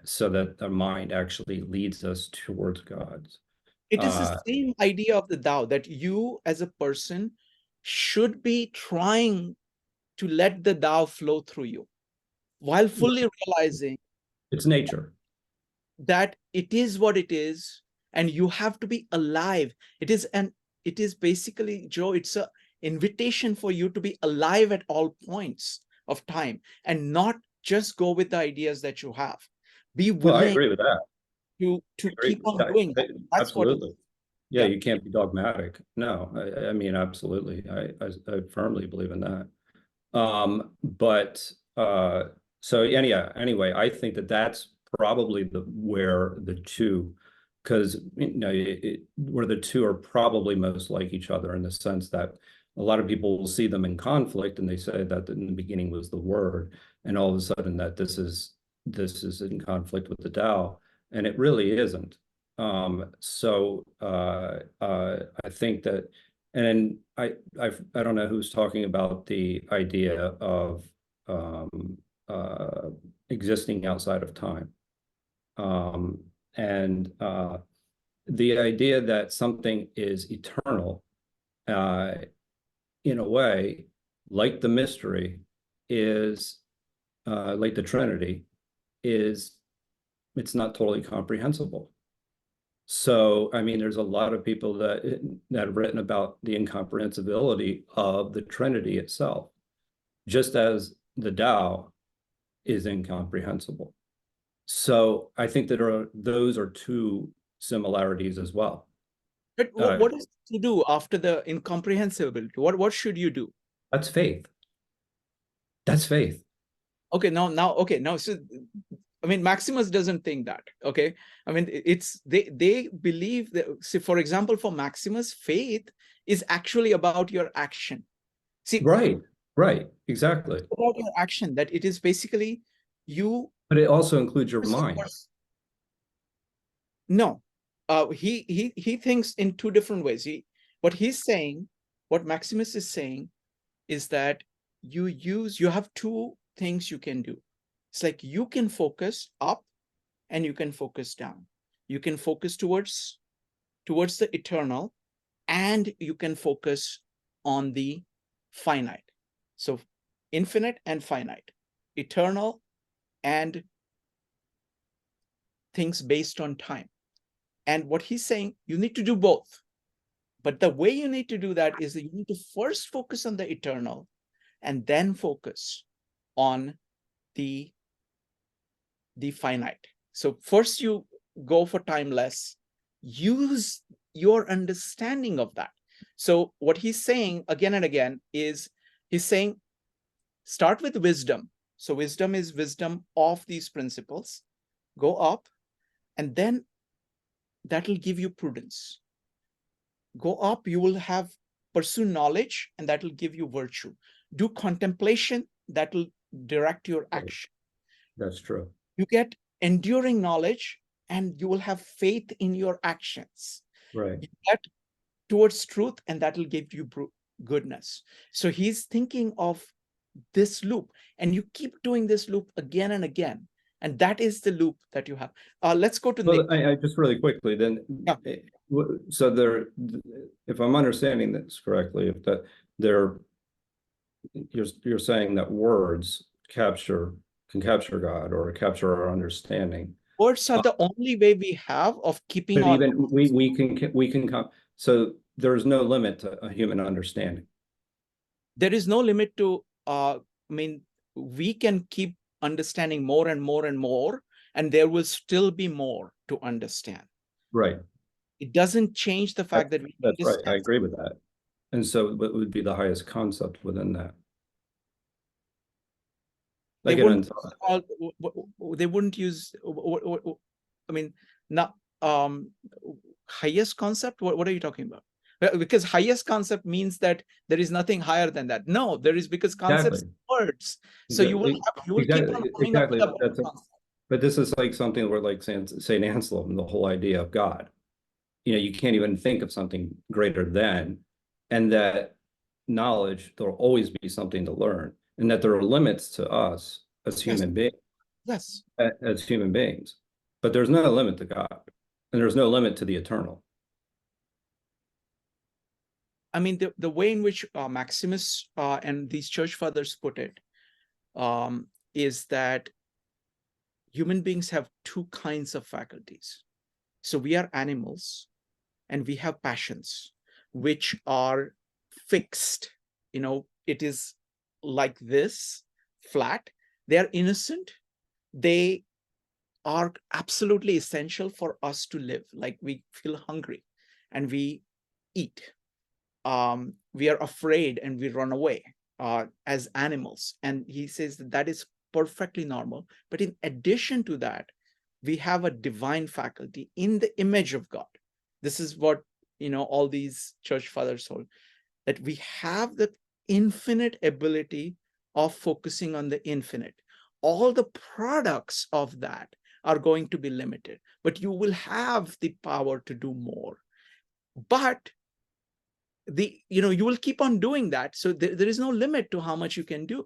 Speaker 3: so that the mind actually leads us towards God.
Speaker 1: It is the same idea of the Tao, that you as a person should be trying to let the Tao flow through you while fully realizing
Speaker 3: it's nature.
Speaker 1: that it is what it is, and you have to be alive. It is basically, Joe, it's an invitation for you to be alive at all points of time and not just go with the ideas that you have. Be
Speaker 3: Well, I
Speaker 1: willing
Speaker 3: agree with that.
Speaker 1: to keep on doing that. That's
Speaker 3: Absolutely.
Speaker 1: what.
Speaker 3: Yeah, you can't be dogmatic. No, I mean, absolutely. I firmly believe in that. So anyway, I think that that's probably where the two, because where the two are probably most like each other, in the sense that a lot of people will see them in conflict, and they say that in the beginning was the Word, and all of a sudden that this is in conflict with the Tao, and it really isn't. So I think that, and I don't know who's talking about the idea of existing outside of time, and the idea that something is eternal, in a way, like the mystery is, like the Trinity is, it's not totally comprehensible. So, I mean, there's a lot of people that have written about the incomprehensibility of the Trinity itself, just as the Tao is incomprehensible. So I think that those are two similarities as well.
Speaker 1: But what is to do after the incomprehensibility? What should you do?
Speaker 3: That's faith. That's faith.
Speaker 1: Okay, now, so I mean, Maximus doesn't think that. Okay, I mean, it's they believe that. See, for example, for Maximus, faith is actually about your action. See,
Speaker 3: Right, exactly.
Speaker 1: about your action, that it is basically you.
Speaker 3: But it also includes your mind.
Speaker 1: No, he thinks in two different ways. What Maximus is saying is that you have two things you can do. It's like you can focus up and you can focus down. You can focus towards the eternal, and you can focus on the finite. So infinite and finite, eternal and things based on time. And what he's saying, you need to do both. But the way you need to do that is that you need to first focus on the eternal and then focus on the finite. So first you go for timeless, use your understanding of that. So what he's saying again and again is he's saying, start with wisdom. So wisdom is wisdom of these principles. Go up, and then that will give you prudence. Go up, you will have pursue knowledge, and that will give you virtue. Do contemplation, that will direct your action.
Speaker 3: That's true.
Speaker 1: You get enduring knowledge, and you will have faith in your actions.
Speaker 3: Right.
Speaker 1: You get towards truth, and that will give you goodness. So he's thinking of this loop, and you keep doing this loop again and again. And that is the loop that you have. Let's go to Nick.
Speaker 3: I just really quickly then.
Speaker 1: Yeah.
Speaker 3: So there, if I'm understanding this correctly, if that you're saying that words can capture God or capture our understanding.
Speaker 1: Words are the only way we have of keeping
Speaker 3: But
Speaker 1: on.
Speaker 3: even we can come. So there's no limit to a human understanding.
Speaker 1: There is no limit to. I mean, we can keep understanding more and more and more, and there will still be more to understand.
Speaker 3: Right.
Speaker 1: It doesn't change the fact that we.
Speaker 3: That's right. I agree with that. And so, what would be the highest concept within that?
Speaker 1: They wouldn't use. I mean, not highest concept. What are you talking about? Because highest concept means that there is nothing higher than that. No, there is, because concepts are words. So you will keep on coming up with a concept.
Speaker 3: But this is like something where, like St. Anselm, the whole idea of God. You can't even think of something greater than, and that knowledge, there'll always be something to learn, and that there are limits to us as human beings.
Speaker 1: Yes.
Speaker 3: As human beings, but there's no limit to God, and there's no limit to the eternal.
Speaker 1: I mean, the way in which Maximus and these church fathers put it is that human beings have two kinds of faculties. So we are animals, and we have passions, which are fixed. It is like this, flat. They are innocent. They are absolutely essential for us to live. Like, we feel hungry and we eat. We are afraid and we run away as animals. And he says that is perfectly normal. But in addition to that, we have a divine faculty in the image of God. This is what, all these church fathers hold, that we have the infinite ability of focusing on the infinite. All the products of that are going to be limited, but you will have the power to do more. But you will keep on doing that. So there is no limit to how much you can do,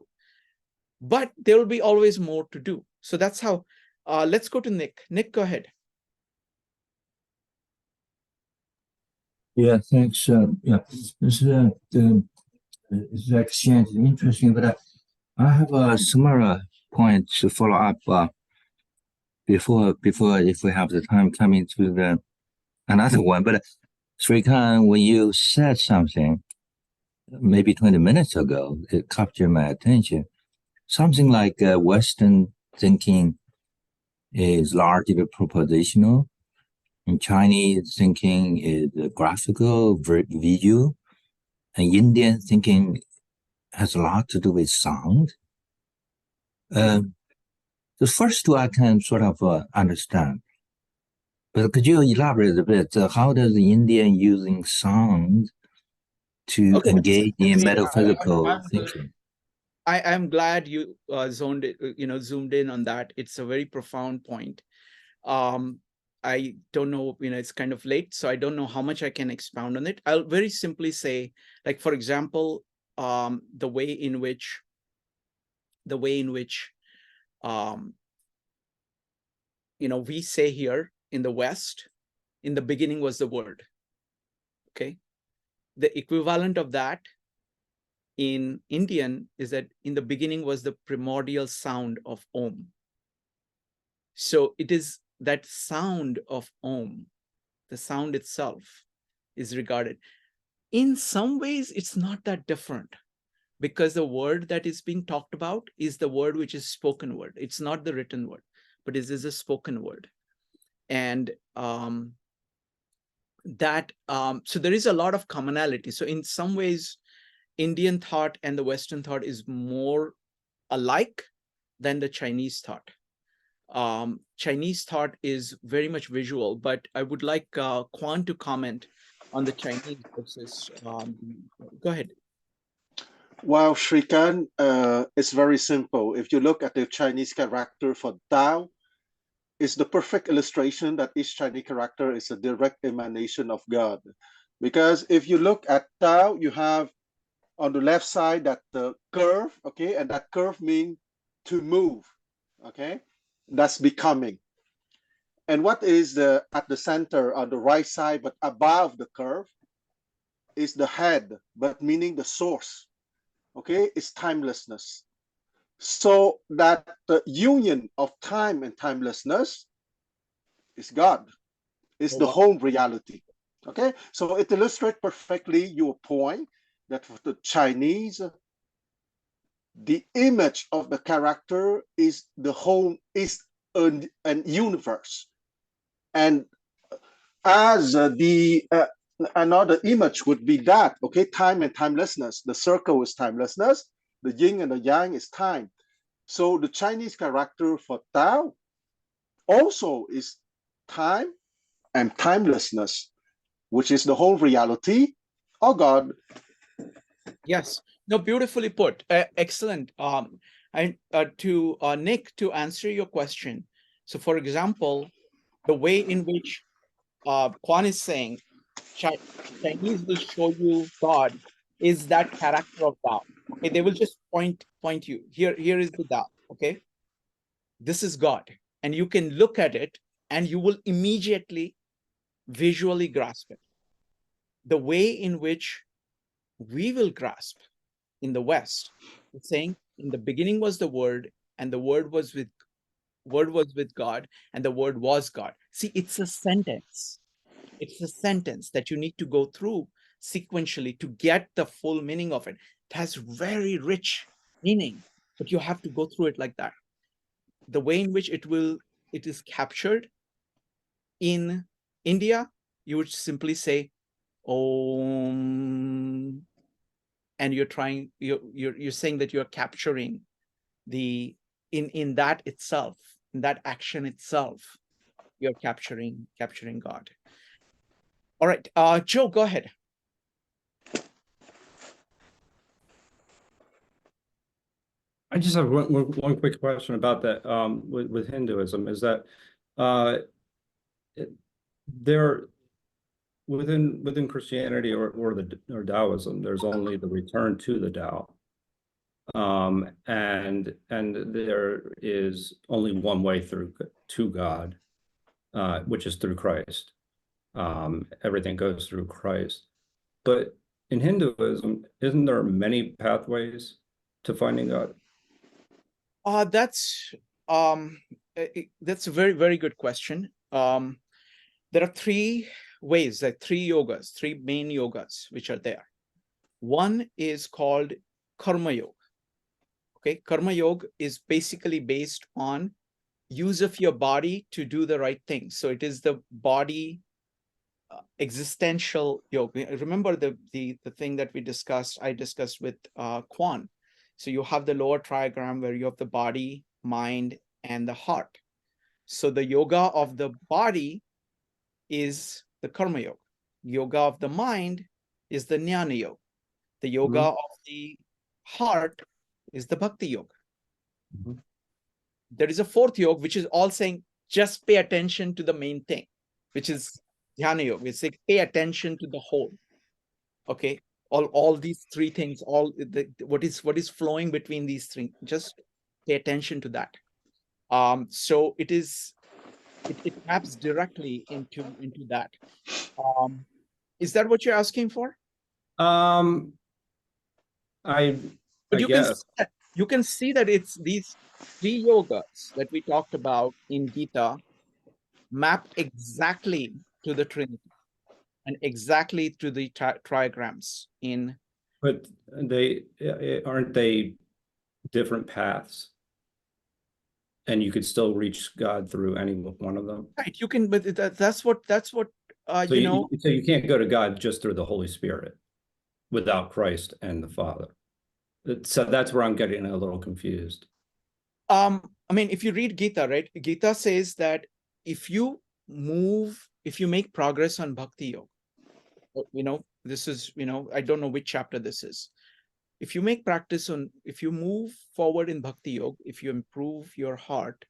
Speaker 1: but there will be always more to do. So that's how, let's go to Nick. Nick, go ahead.
Speaker 10: Yeah, thanks. This exchange is interesting, but I have a similar point to follow up before if we have the time coming to another one. But Sri Khan, when you said something maybe 20 minutes ago, it captured my attention. Something like Western thinking is largely propositional, and Chinese thinking is graphical, visual, and Indian thinking has a lot to do with sound. The first two I can sort of understand. But could you elaborate a bit? How does the Indian using sound to
Speaker 1: Okay,
Speaker 10: engage in
Speaker 1: see,
Speaker 10: metaphysical thinking?
Speaker 1: I'm glad you zoomed in on that. It's a very profound point. I don't know, it's kind of late, so I don't know how much I can expound on it. I'll very simply say, like, for example, the way in which we say here in the West, in the beginning was the word. Okay. The equivalent of that in Indian is that in the beginning was the primordial sound of Om. So it is that sound of Om, the sound itself is regarded. In some ways, it's not that different, because the word that is being talked about is the word which is spoken word. It's not the written word, but it is a spoken word. And so there is a lot of commonality. So in some ways, Indian thought and the Western thought is more alike than the Chinese thought. Chinese thought is very much visual, but I would like Quan to comment on the Chinese versus. Go ahead.
Speaker 5: Well, Shrikant, it's very simple. If you look at the Chinese character for Tao, it's the perfect illustration that each Chinese character is a direct emanation of God. Because if you look at Tao, you have on the left side that the curve, okay, and that curve means to move, okay, that's becoming. And what is at the center on the right side, but above the curve, is the head, but meaning the source, okay, it's timelessness. So that the union of time and timelessness is God, is the whole reality, okay? So it illustrates perfectly your point that for the Chinese, the image of the character is the whole, is an universe. And as another image would be that, okay, time and timelessness. The circle is timelessness, the yin and the yang is time. So the Chinese character for Tao also is time and timelessness, which is the whole reality of God.
Speaker 1: Yes, no, beautifully put. Excellent. And to Nick, to answer your question. So, for example, the way in which Quan is saying Chinese will show you God is that character of Tao. Okay, they will just point you. Here is the Tao. Okay, this is God, and you can look at it, and you will immediately visually grasp it. The way in which we will grasp in the West, it's saying in the beginning was the Word, and the Word was with God, and the Word was God. See, it's a sentence. It's a sentence that you need to go through sequentially to get the full meaning of it. It has very rich meaning, but you have to go through it like that. The way in which it is captured in India, you would simply say Om, and you're saying that you're capturing the in that itself, in that action itself, you're capturing God. All right, Joe, go ahead.
Speaker 3: I just have one quick question about that with Hinduism, is that there within Christianity or Taoism, there's only the return to the Tao. And there is only one way through to God, which is through Christ. Everything goes through Christ. But in Hinduism, isn't there many pathways to finding God?
Speaker 1: That's a very, very good question. There are three ways, like three main yogas, which are there. One is called Karma Yoga. Okay, Karma Yoga is basically based on use of your body to do the right thing. So it is the body existential yoga. Remember the thing that I discussed with Quan. So you have the lower triagram where you have the body, mind, and the heart. So the yoga of the body is the karma yoga. Yoga of the mind is the jnana yoga. The yoga of the heart is the bhakti yoga.
Speaker 2: Mhm.
Speaker 1: There is a fourth yoga, which is all saying, just pay attention to the main thing, which is dhyana yoga. It's like, pay attention to the whole. Okay. All these three things, what is flowing between these three, just pay attention to that. So it maps directly into that. Is that what you're asking for?
Speaker 3: I
Speaker 1: But
Speaker 3: guess.
Speaker 1: you can see that it's these three yogas that we talked about in Gita map exactly to the Trinity and exactly to the trigrams in.
Speaker 3: But aren't they different paths? And you could still reach God through any one of them.
Speaker 1: Right, you can, but that's what
Speaker 3: So so you can't go to God just through the Holy Spirit without Christ and the Father. So that's where I'm getting a little confused.
Speaker 1: I mean, if you read Gita, right? Gita says that if you make progress on bhakti yoga, this is, I don't know which chapter this is. If you move forward in bhakti yoga, if you improve your heart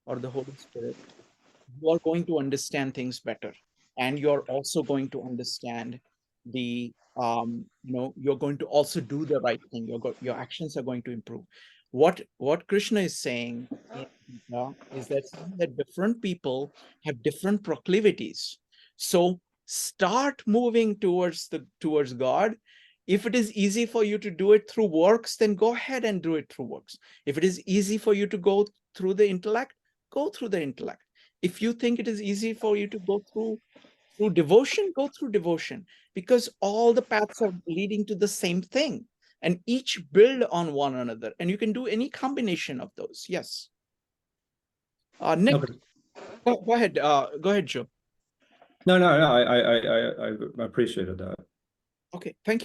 Speaker 1: or the Holy Spirit, you are going to understand things better. And you're also going to understand you're going to also do the right thing. Your actions are going to improve. What Krishna is saying is that different people have different proclivities. So start moving towards God. If it is easy for you to do it through works, then go ahead and do it through works. If it is easy for you to go through the intellect, go through the intellect. If you think it is easy for you to go through devotion, go through devotion, because all the paths are leading to the same thing and each build on one another, and you can do any combination of those. Yes. Nick,
Speaker 3: Okay.
Speaker 1: go ahead, Joe.
Speaker 3: No, I appreciated that.
Speaker 1: Okay, thank you.